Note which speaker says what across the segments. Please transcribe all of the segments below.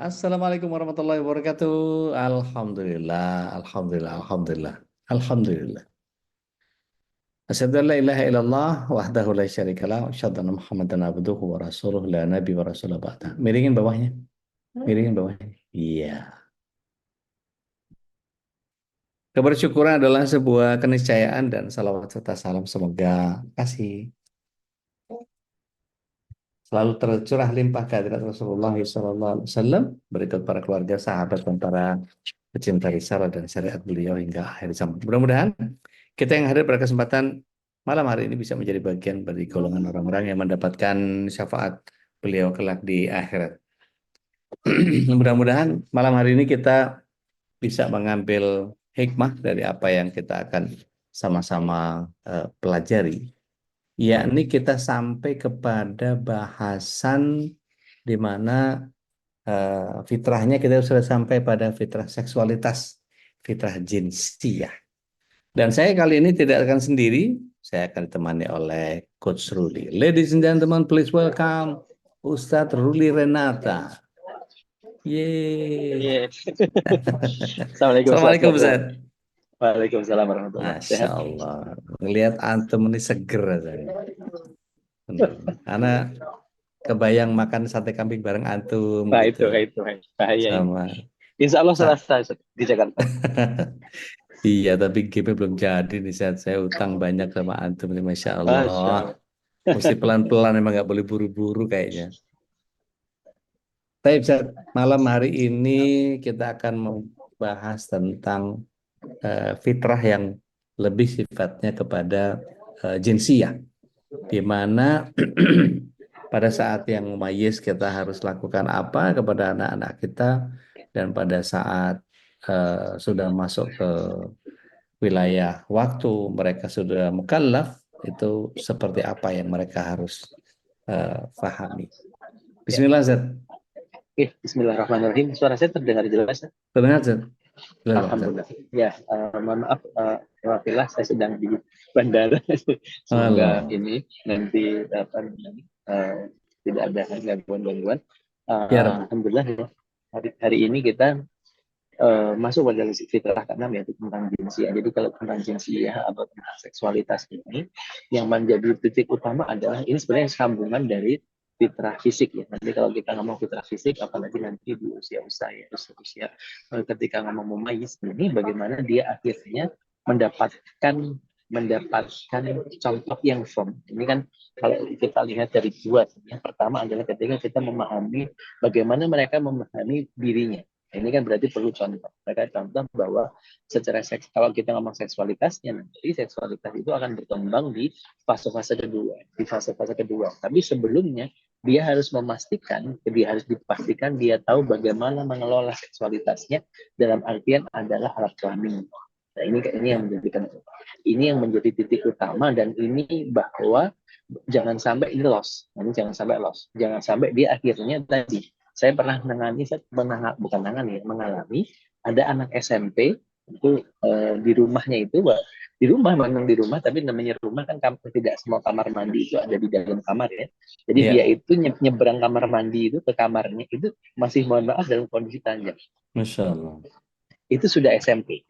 Speaker 1: Assalamualaikum warahmatullahi wabarakatuh. Alhamdulillah, alhamdulillah, alhamdulillah, alhamdulillah. Asyhadu an la ilaha illallah wahdahu la syarikalah wa asyhadu anna Muhammadan abduhu wa rasuluh la nabi wa rasul ba'da. Miringin bawahnya. Miringin bawahnya. Iya. Kebersyukuran adalah sebuah keniscayaan dan salawat serta salam semoga kasih selalu tercurah limpah kehadirat Rasulullah SAW berikut para keluarga, sahabat, dan para pecinta risalah dan syariat beliau hingga akhir zaman. Mudah-mudahan kita yang hadir pada kesempatan malam hari ini bisa menjadi bagian dari golongan orang-orang yang mendapatkan syafaat beliau kelak di akhirat. Mudah-mudahan malam hari ini kita bisa mengambil hikmah dari apa yang kita akan sama-sama pelajari, yakni kita sampai kepada bahasan di mana fitrahnya kita sudah sampai pada fitrah seksualitas, fitrah jinsiyah. Dan saya kali ini tidak akan sendiri, saya akan ditemani oleh Coach Ruli. Ladies and gentlemen, please welcome Ustadz Ruli Renata. Yeay.
Speaker 2: Iya. Assalamualaikum
Speaker 1: Assalamualaikum
Speaker 2: warahmatullahi
Speaker 1: Ustadz.
Speaker 2: wabarakatuh. Waalaikumsalam warahmatullahi wabarakatuh.
Speaker 1: Masya
Speaker 2: Sehat?
Speaker 1: Allah. Ngelihat antum ini seger saya. Benar. Karena kebayang makan sate kambing bareng antum
Speaker 2: Nah,
Speaker 1: gitu.
Speaker 2: itu bahaya ini.
Speaker 1: Sama.
Speaker 2: Insya Allah Selasa di Jakarta.
Speaker 1: Iya, tapi game belum jadi nih. Saya utang banyak sama antum nih, Masya
Speaker 2: Masya
Speaker 1: Allah.
Speaker 2: Allah.
Speaker 1: Mesti pelan-pelan, emang nggak boleh buru-buru kayaknya. Tapi bisa malam hari ini kita akan membahas tentang fitrah yang lebih sifatnya kepada jinsiyah, di mana pada saat yang mumayyiz kita harus lakukan apa kepada anak-anak kita, dan pada saat sudah masuk ke wilayah waktu mereka sudah mukallaf itu seperti apa yang mereka harus pahami.
Speaker 2: Ya.
Speaker 1: Bismillah Zat.
Speaker 2: Oke, Bismillahirrahmanirrahim. Suara saya terdengar jelas ya?
Speaker 1: Terdengar Zat? Jelas, Zat.
Speaker 2: Alhamdulillah. Ya, mohon maaf. Alhamdulillah saya sedang di bandara. Semoga
Speaker 1: Allah.
Speaker 2: ini nanti tidak ada gangguan-gangguan.
Speaker 1: Ya Rabbi.
Speaker 2: Alhamdulillah ya. Hari ini kita masuk pada fitrah ke-6 yaitu tentang jinsia. Jadi kalau tentang jinsia atau tentang seksualitas ini yang menjadi titik utama adalah ini sebenarnya sambungan dari fitrah fisik ya. Nanti kalau kita ngomong fitrah fisik, apalagi nanti di usia ketika ngomong mumayyiz ini bagaimana dia akhirnya mendapatkan contoh yang firm. Ini kan kalau kita lihat dari dua, yang pertama adalah ketika kita memahami bagaimana mereka memahami dirinya. Ini kan berarti perlu contoh. Mereka contoh bahwa secara seks, kalau kita ngomong seksualitasnya, nanti seksualitas itu akan berkembang di fase-fase kedua. Di fase-fase kedua. Tapi sebelumnya, dia harus dipastikan dia tahu bagaimana mengelola seksualitasnya dalam artian adalah alat kelamin. Nah, ini yang menjadi titik utama, dan ini bahwa jangan sampai ini loss. Jangan sampai dia akhirnya tadi saya pernah mengalami ada anak SMP itu di rumahnya itu memang di rumah, tapi namanya rumah kan tidak semua kamar mandi itu ada di dalam kamar ya. Jadi dia itu nyebrang kamar mandi itu ke kamarnya itu masih, mohon maaf, dalam kondisi telanjang.
Speaker 1: Masya Allah.
Speaker 2: Itu sudah SMP.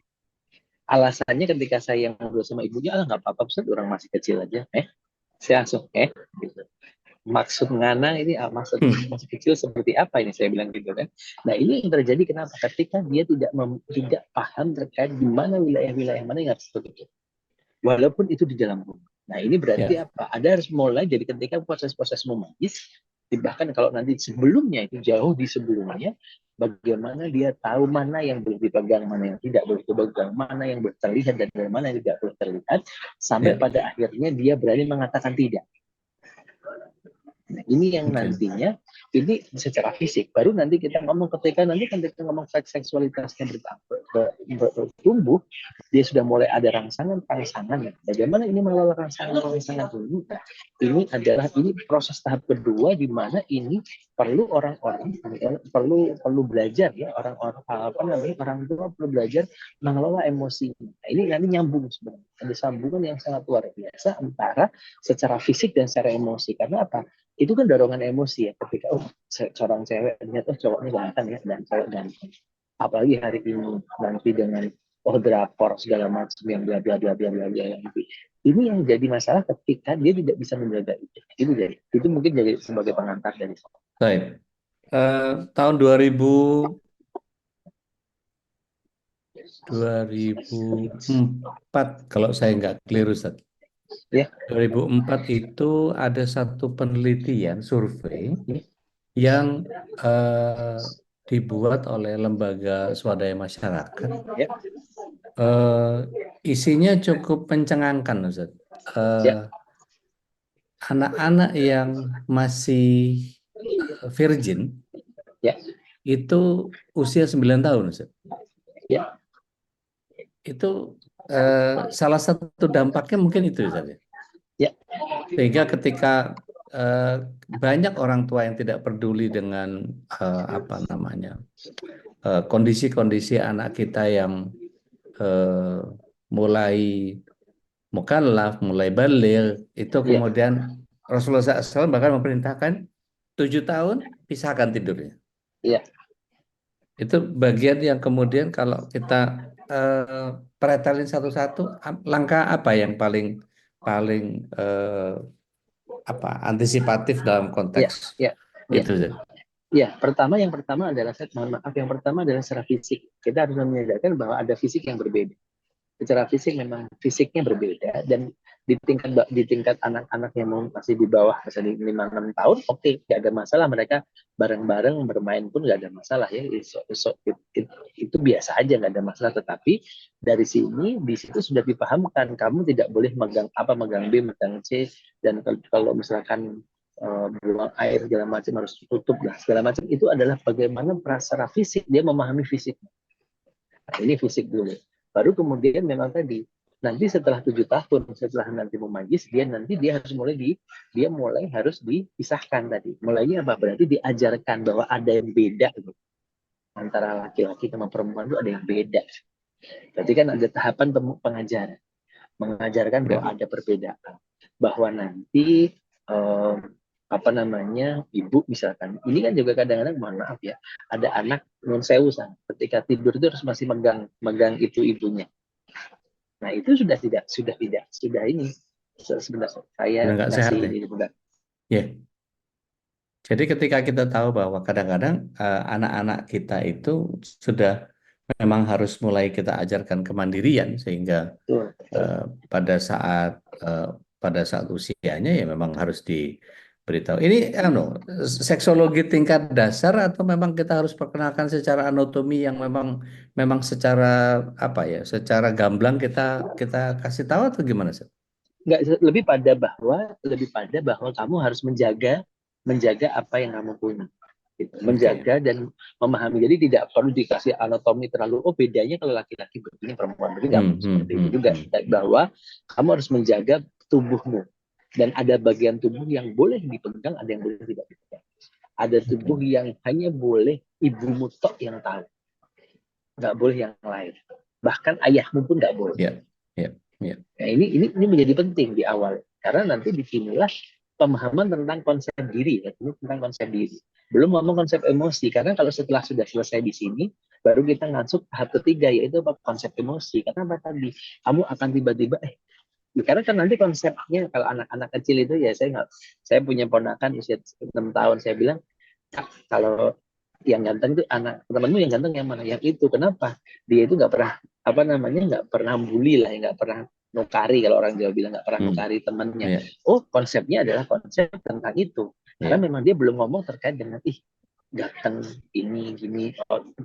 Speaker 2: Alasannya ketika saya ngobrol sama ibunya, nggak apa-apa Ustaz, orang masih kecil aja. Saya langsung gitu. Maksud ngana ini maksud masih kecil seperti apa ini, saya bilang gitu kan. Nah, ini yang terjadi kenapa? Ketika dia tidak paham terkait di mana wilayah-wilayah mana yang harus begitu. Walaupun itu di dalam rumah. Nah, ini berarti apa? Ada harus mulai jadi ketika proses-proses mumayyiz, bahkan kalau nanti sebelumnya itu jauh di sebelumnya, bagaimana dia tahu mana yang boleh dipegang, mana yang tidak boleh dipegang, mana yang boleh terlihat dan mana yang tidak boleh terlihat, sampai pada akhirnya dia berani mengatakan tidak. Nah, ini yang nantinya ini secara fisik. Baru nanti kita ngomong ketika ngomong seksualitasnya bertumbuh, dia sudah mulai ada rangsangan. Bagaimana ini mengelola rangsangan dulu? Ini proses tahap kedua di mana ini perlu orang-orang perlu belajar ya, orang tua perlu belajar mengelola emosi. Nah, ini nanti nyambung sebenarnya. Ada sambungan yang sangat luar biasa antara secara fisik dan secara emosi. Karena apa? Itu kan dorongan emosi ya, ketika seorang cewek lihat cowoknya ganteng ya, dan cewek ganteng, apalagi hari ini nanti dengan drakor segala macam yang bla bla bla bla bla bla ini yang jadi masalah ketika dia tidak bisa menjaga itu jadi itu mungkin jadi sebagai pengantar dari
Speaker 1: Baik. Tahun 2004 kalau saya nggak keliru, Ustaz.
Speaker 2: ya.
Speaker 1: 2004 itu ada satu penelitian survei
Speaker 2: Ya,
Speaker 1: yang dibuat oleh lembaga swadaya masyarakat.
Speaker 2: ya,
Speaker 1: Eh, Isinya cukup mencengangkan, Ustaz.
Speaker 2: ya,
Speaker 1: Anak-anak yang masih virgin
Speaker 2: ya,
Speaker 1: itu usia 9 tahun, Ustaz.
Speaker 2: ya,
Speaker 1: Itu eh, salah satu dampaknya mungkin itu, Ustaz, ya.
Speaker 2: ya,
Speaker 1: Sehingga ketika eh, banyak orang tua yang tidak peduli dengan apa namanya kondisi-kondisi anak kita yang eh, mulai mukallaf, mulai baligh, itu
Speaker 2: ya,
Speaker 1: kemudian Rasulullah SAW bahkan memerintahkan 7 tahun pisahkan tidurnya.
Speaker 2: ya.
Speaker 1: Itu bagian yang kemudian kalau kita eh, pretelin satu-satu, langkah apa yang paling paling apa antisipatif dalam
Speaker 2: Ya,
Speaker 1: konteks
Speaker 2: ya, ya.
Speaker 1: itu.
Speaker 2: Ya, yang pertama adalah mohon maaf, yang pertama adalah secara fisik. Kita harus menyadari bahwa ada fisik yang berbeda. Secara fisik memang fisiknya berbeda, dan di tingkat anak-anak yang masih di bawah misalnya 5-6 tahun, oke, nggak ada masalah, mereka bareng-bareng bermain pun nggak ada masalah ya, itu biasa aja, nggak ada masalah. Tetapi dari sini di situ sudah dipahamkan kamu tidak boleh megang B, megang C, dan kalau misalkan buang air segala macam harus tutup lah segala macam. Itu adalah bagaimana secara fisik dia memahami fisik. Nah, ini fisik dulu. Baru kemudian memang tadi nanti setelah 7 tahun, setelah nanti memajis, dia mulai harus dipisahkan tadi. Mulainya apa? Berarti diajarkan bahwa ada yang beda gitu. Antara laki-laki sama perempuan itu ada yang beda. Berarti kan ada tahapan pengajaran, mengajarkan bahwa
Speaker 1: Ya.
Speaker 2: ada perbedaan, bahwa nanti eh, apa namanya, ibu misalkan ini kan juga kadang-kadang, mohon maaf ya, ada anak non sewusan ketika tidur itu harus masih megang megang itu ibunya. Nah itu sudah ini sebenarnya saya
Speaker 1: Udah nggak sehat
Speaker 2: ngasih
Speaker 1: ya.
Speaker 2: ini bukan.
Speaker 1: Ya. Jadi ketika kita tahu bahwa kadang-kadang anak-anak kita itu sudah memang harus mulai kita ajarkan kemandirian sehingga
Speaker 2: Betul, betul.
Speaker 1: eh, pada saat eh, pada saat usianya ya memang harus diberitahu. Ini seksologi tingkat dasar atau memang kita harus perkenalkan secara anatomi yang memang memang secara apa ya, secara gamblang kita kita kasih tahu atau gimana sih?
Speaker 2: Nggak, lebih pada bahwa kamu harus menjaga apa yang kamu punya gitu.
Speaker 1: Oke.
Speaker 2: Menjaga dan memahami, jadi tidak perlu dikasih anatomi terlalu, bedanya kalau laki-laki begini perempuan begini, nggak
Speaker 1: Hmm,
Speaker 2: perlu
Speaker 1: hmm,
Speaker 2: seperti itu
Speaker 1: hmm,
Speaker 2: juga.
Speaker 1: hmm.
Speaker 2: Bahwa kamu harus menjaga tubuhmu, dan ada bagian tubuh yang boleh dipegang, ada yang boleh tidak dipegang. Ada tubuh
Speaker 1: Oke.
Speaker 2: yang hanya boleh ibumu tok yang tahu, nggak boleh yang lain, bahkan ayahmu pun nggak boleh.
Speaker 1: Ya, ya, ya.
Speaker 2: Nah, ini menjadi penting di awal, karena nanti disinilah pemahaman tentang konsep diri, ya. Ini tentang konsep diri. Belum ngomong konsep emosi, karena kalau setelah sudah selesai di sini, baru kita masuk tahap ketiga, yaitu apa? Konsep emosi. Karena apa tadi? Kamu akan tiba-tiba, karena kan nanti konsepnya kalau anak-anak kecil itu ya, saya punya ponakan usia 6 tahun, saya bilang, "Kak, kalau yang ganteng itu anak temanmu yang ganteng yang mana? Yang itu. Kenapa? Dia itu nggak pernah apa namanya, nggak pernah bully lah, nggak pernah nukari, kalau orang Jawa bilang nggak pernah
Speaker 1: Hmm,
Speaker 2: nukari temannya."
Speaker 1: ya,
Speaker 2: Oh, konsepnya adalah konsep tentang itu. Karena
Speaker 1: ya.
Speaker 2: memang dia belum ngomong terkait dengan ganteng ini gini,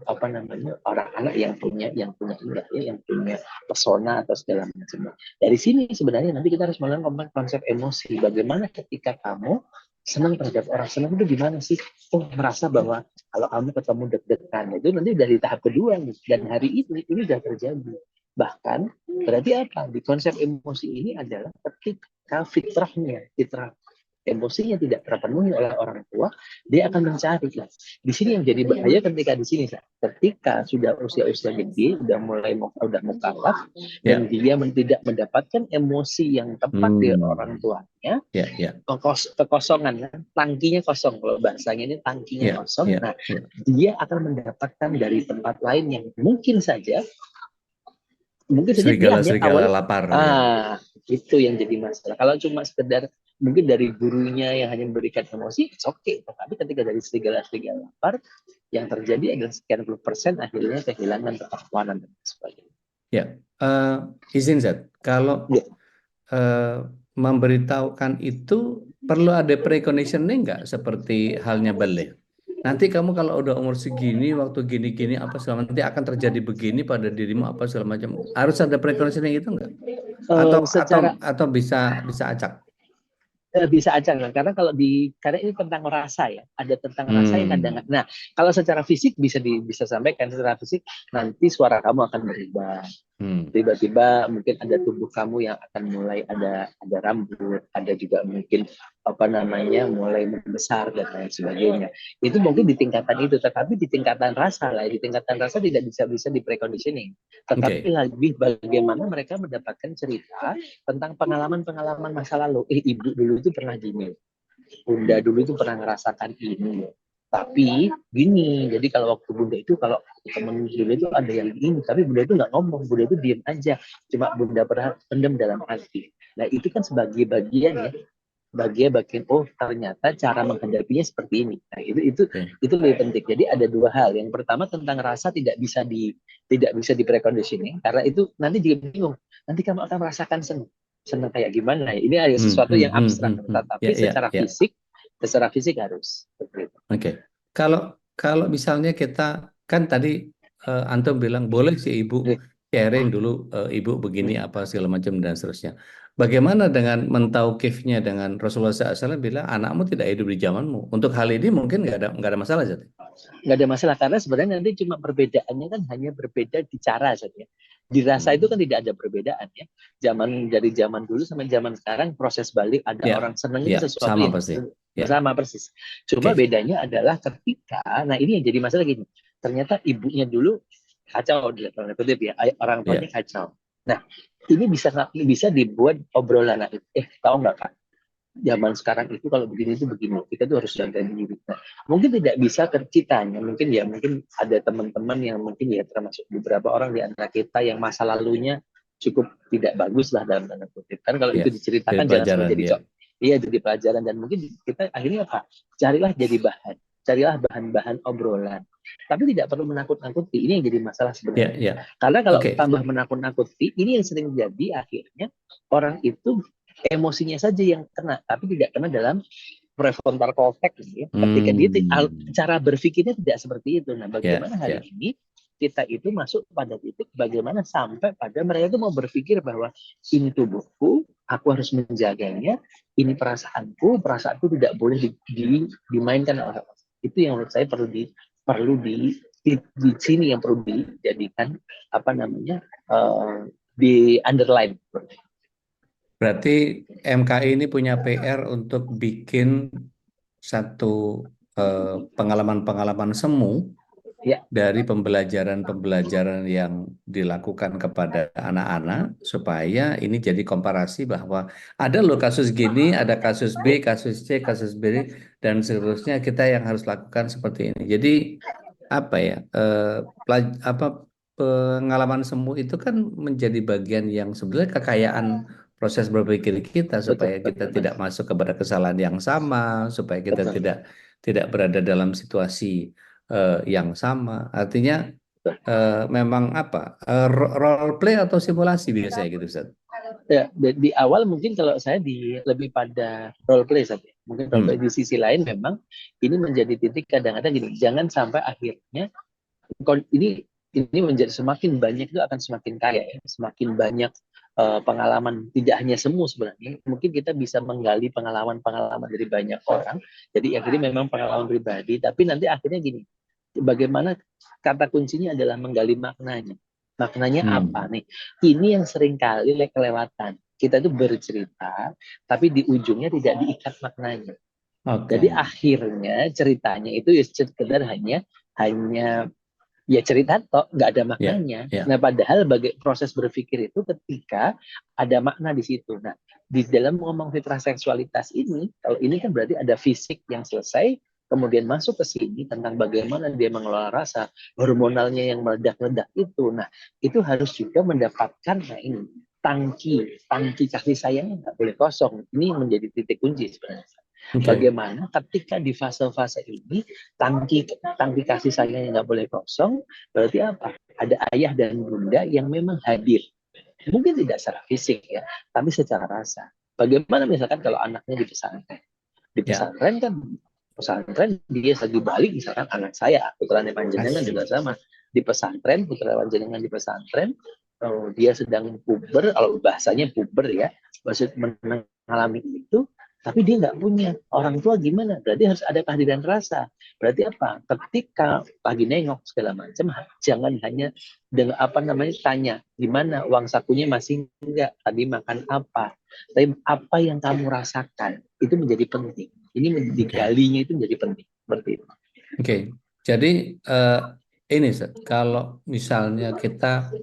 Speaker 2: apa namanya, orang anak yang punya enggak ya, yang punya pesona atau segala macam. Dari sini sebenarnya nanti kita harus melakukan konsep emosi. Bagaimana ketika kamu senang terhadap orang, senang itu gimana sih? Oh, merasa bahwa kalau kamu ketemu deg-degan, itu nanti dari tahap kedua nih. Dan hari ini sudah terjadi. Bahkan berarti apa? Di konsep emosi ini adalah ketika fitrah emosinya tidak terpenuhi oleh orang tua, dia akan mencari. Nah, di sini yang jadi bahaya ketika di sini, ketika sudah usia-usia gede, udah mukallaf, dan
Speaker 1: Ya.
Speaker 2: dia tidak mendapatkan emosi yang tepat dari orang
Speaker 1: Hmm.
Speaker 2: tuanya,
Speaker 1: Ya, ya,
Speaker 2: kekosongan, kan? Tangkinya kosong, kalau bahasanya ini tangkinya
Speaker 1: ya,
Speaker 2: kosong.
Speaker 1: ya,
Speaker 2: Nah,
Speaker 1: ya.
Speaker 2: dia akan mendapatkan dari tempat lain yang mungkin saja dia hanya
Speaker 1: Serigala-serigala
Speaker 2: awal,
Speaker 1: lapar ya.
Speaker 2: itu yang jadi masalah. Kalau cuma sekedar mungkin dari gurunya yang hanya memberikan emosi, it's okay. Tapi ketika dari serigala-serigala lapar, yang terjadi adalah sekian puluh persen akhirnya kehilangan ketakuan dan sebagainya.
Speaker 1: Ya, izin Zat, kalau
Speaker 2: Ya.
Speaker 1: memberitahukan itu perlu ada preconditioning nggak seperti halnya balik? Nanti kamu kalau udah umur segini, waktu gini-gini apa segala macam, nanti akan terjadi begini pada dirimu apa segala macam. Harus ada preconditioning itu nggak? Atau atau
Speaker 2: Secara
Speaker 1: atau bisa bisa acak?
Speaker 2: bisa aja kan, karena ini tentang rasa ya, ada tentang rasa yang kadang,
Speaker 1: Hmm,
Speaker 2: nah kalau secara fisik bisa sampaikan secara fisik, nanti suara kamu akan berubah,
Speaker 1: hmm,
Speaker 2: tiba-tiba mungkin ada tubuh kamu yang akan mulai ada rambut, ada juga mungkin apa namanya mulai membesar dan lain sebagainya. Itu mungkin di tingkatan itu, tetapi di tingkatan rasa lah, di tingkatan rasa tidak bisa di preconditioning. Tetapi
Speaker 1: oke.
Speaker 2: lebih bagaimana mereka mendapatkan cerita tentang pengalaman-pengalaman masa lalu. Ibu dulu itu pernah gini, bunda dulu itu pernah ngerasakan ini. Tapi gini, jadi kalau waktu bunda itu, kalau temen bunda itu ada yang ini, tapi bunda itu nggak ngomong, bunda itu diem aja, cuma bunda pernah pendem dalam hati. Nah itu kan sebagai bagian ya, bagian oh ternyata cara menghadapinya seperti ini. Nah
Speaker 1: Oke.
Speaker 2: itu lebih penting. Jadi ada dua hal. Yang pertama tentang rasa tidak bisa di preconditioning, karena itu nanti juga bingung. Nanti kamu akan merasakan senang. Senang kayak gimana ya? Ini ada sesuatu yang abstrak,
Speaker 1: Ya,
Speaker 2: tetapi
Speaker 1: ya, ya.
Speaker 2: secara fisik harus seperti itu.
Speaker 1: Oke. Kalau kalau misalnya kita kan tadi Antum bilang boleh si ibu sharing dulu, ibu begini apa segala macam dan seterusnya. Bagaimana dengan mentauqifnya dengan Rasulullah SAW bilang anakmu tidak hidup di zamanmu. Untuk hal ini mungkin nggak ada masalah Zat.
Speaker 2: Nggak ada masalah, karena sebenarnya nanti cuma perbedaannya kan hanya berbeda di cara saja. Di rasa itu kan
Speaker 1: Hmm.
Speaker 2: tidak ada perbedaan ya. Dari zaman dulu sampai zaman sekarang, proses balik ada
Speaker 1: Ya,
Speaker 2: orang seneng itu
Speaker 1: ya,
Speaker 2: sesuatu
Speaker 1: sama
Speaker 2: yang
Speaker 1: pasti. Ya,
Speaker 2: bersama persis. Cuma
Speaker 1: oke.
Speaker 2: bedanya adalah ketika, nah ini yang jadi masalah gini. Ternyata ibunya dulu kacau, ya, orang tuanya
Speaker 1: Ya,
Speaker 2: kacau. Nah, ini bisa dibuat obrolan. Tahu nggak Kak? Zaman sekarang itu kalau begini itu begini, kita tuh harus jaga diri. Nah, mungkin tidak bisa ke kitanya, mungkin ada teman-teman yang mungkin ya termasuk beberapa orang di antara kita yang masa lalunya cukup tidak bagus lah dalam tanda kutip. Kan kalau
Speaker 1: ya.
Speaker 2: itu
Speaker 1: Jadi
Speaker 2: diceritakan jangan sampai
Speaker 1: pelajaran
Speaker 2: jadi
Speaker 1: ya.
Speaker 2: iya, jadi pelajaran, dan mungkin kita akhirnya apa? Carilah bahan-bahan obrolan. Tapi tidak perlu menakut-nakuti. Ini yang jadi masalah
Speaker 1: Ya,
Speaker 2: sebenarnya.
Speaker 1: ya.
Speaker 2: Karena kalau
Speaker 1: Oke.
Speaker 2: tambah menakut-nakuti, ini yang sering jadi akhirnya orang itu emosinya saja yang kena, tapi tidak kena dalam prefrontal cortex ya. Ketika dia
Speaker 1: Hmm.
Speaker 2: cara berpikirnya tidak seperti itu. Nah,
Speaker 1: Ya,
Speaker 2: bagaimana hari
Speaker 1: ya.
Speaker 2: ini kita itu masuk pada titik bagaimana sampai pada mereka itu mau berpikir bahwa ini tubuhku, aku harus menjaganya, ini perasaanku tidak boleh dimainkan oleh orang. Itu yang menurut saya di sini yang perlu dijadikan apa namanya di underline.
Speaker 1: Berarti MKI ini punya PR untuk bikin satu pengalaman-pengalaman semu
Speaker 2: Ya,
Speaker 1: dari pembelajaran-pembelajaran yang dilakukan kepada anak-anak supaya ini jadi komparasi bahwa ada loh kasus gini, ada kasus B, kasus C, kasus B dan seterusnya kita yang harus lakukan seperti ini. Jadi apa ya apa pengalaman semu itu kan menjadi bagian yang sebenarnya kekayaan proses berpikir kita
Speaker 2: betul,
Speaker 1: supaya kita
Speaker 2: betul,
Speaker 1: tidak masuk kepada kesalahan yang sama, supaya kita
Speaker 2: betul,
Speaker 1: tidak tidak berada dalam situasi yang sama. Artinya
Speaker 2: betul.
Speaker 1: memang apa role play atau simulasi biasanya gitu Ustaz.
Speaker 2: Ya, di awal mungkin kalau saya lebih pada role play saja. Mungkin role play
Speaker 1: Hmm.
Speaker 2: di sisi lain memang ini menjadi titik kadang-kadang gini, jangan sampai akhirnya ini menjadi semakin banyak itu akan semakin kaya ya, semakin banyak pengalaman, tidak hanya semu sebenarnya. Mungkin kita bisa menggali pengalaman-pengalaman dari banyak orang. Jadi akhirnya memang pengalaman pribadi, tapi nanti akhirnya gini, bagaimana kata kuncinya adalah menggali maknanya. Maknanya apa
Speaker 1: Hmm.
Speaker 2: nih? Ini yang sering kali kelewatan. kita itu bercerita, tapi di ujungnya tidak diikat maknanya.
Speaker 1: Oke.
Speaker 2: Jadi akhirnya ceritanya itu ya sekedar hanya ya cerita toh, nggak ada
Speaker 1: Ya,
Speaker 2: maknanya.
Speaker 1: ya.
Speaker 2: Nah, padahal proses berpikir itu ketika ada makna di situ. Nah, di dalam ngomong fitrah seksualitas ini, kalau ini kan berarti ada fisik yang selesai, kemudian masuk ke sini tentang bagaimana dia mengelola rasa, hormonalnya yang meledak-ledak itu. Nah, itu harus juga mendapatkan, nah ini, tangki kasih sayangnya nggak boleh kosong. Ini menjadi titik kunci sebenarnya.
Speaker 1: Oke.
Speaker 2: Bagaimana ketika di fase-fase ini tangki tangki kasih sayangnya nggak boleh kosong, berarti apa? Ada ayah dan bunda yang memang hadir. Mungkin tidak secara fisik ya, tapi secara rasa. Bagaimana misalkan kalau anaknya di pesantren? Di
Speaker 1: Ya,
Speaker 2: pesantren dia lagi balik, misalkan anak saya, putranya panjenengan
Speaker 1: asik.
Speaker 2: juga sama. Di pesantren, putra panjenengan di pesantren, dia sedang puber, kalau bahasanya puber ya, maksud mengalami itu, tapi dia nggak punya orang tua gimana? Berarti harus ada kehadiran rasa. Berarti apa? Ketika lagi nengok segala macam, jangan hanya dengan apa namanya tanya gimana uang sakunya masih enggak, tadi makan apa, tapi apa yang kamu rasakan itu menjadi penting. Ini
Speaker 1: Oke.
Speaker 2: digalinya itu menjadi penting seperti itu.
Speaker 1: Oke. Jadi ini Seth, kalau misalnya kita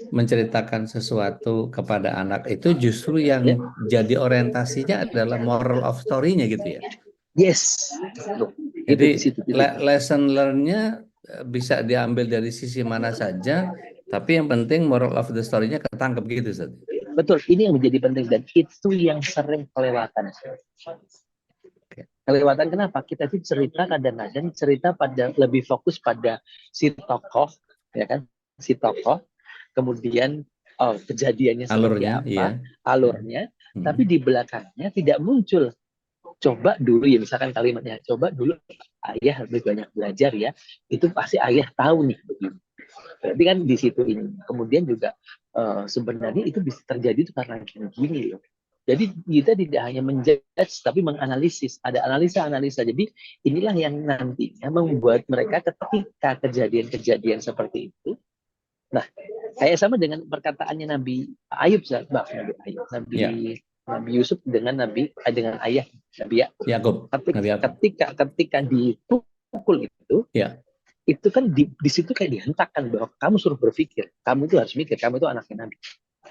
Speaker 1: menceritakan sesuatu kepada anak itu justru yang
Speaker 2: Ya,
Speaker 1: jadi orientasinya adalah moral of story-nya gitu ya.
Speaker 2: yes,
Speaker 1: Jadi
Speaker 2: itu di situ titiknya.
Speaker 1: lesson learn-nya bisa diambil dari sisi mana saja, tapi yang penting moral of the story-nya ketangkep gitu, Seth.
Speaker 2: Betul, ini yang menjadi penting dan itu yang sering kelewatan.
Speaker 1: Oke.
Speaker 2: Kelewatan kenapa? Kita sih cerita kadang-kadang cerita pada lebih fokus pada si tokoh, ya kan? Si tokoh, kemudian kejadiannya seperti
Speaker 1: Alurnya, iya.
Speaker 2: apa, alurnya,
Speaker 1: Hmm.
Speaker 2: tapi di belakangnya tidak muncul. Coba dulu ya, misalkan kalimatnya, coba dulu ayah lebih banyak belajar ya, itu pasti ayah tahu nih begini. Berarti kan di situ ini. Kemudian juga sebenarnya itu bisa terjadi itu karena gini loh. Jadi kita tidak hanya menjudge tapi menganalisis. Ada analisa-analisa. Jadi inilah yang nantinya membuat mereka ketika kejadian-kejadian seperti itu. Nah, kayak sama dengan perkataannya Nabi Ayub, Nabi Ayub,
Speaker 1: Ya,
Speaker 2: Nabi Yusuf dengan dengan ayah Nabi ya.
Speaker 1: Yakub,
Speaker 2: Ketika
Speaker 1: Nabi Yakub.
Speaker 2: ketika dipukul
Speaker 1: Ya,
Speaker 2: itu kan di situ kayak dihentakkan bahwa kamu suruh berpikir, kamu itu harus mikir, kamu itu anaknya Nabi.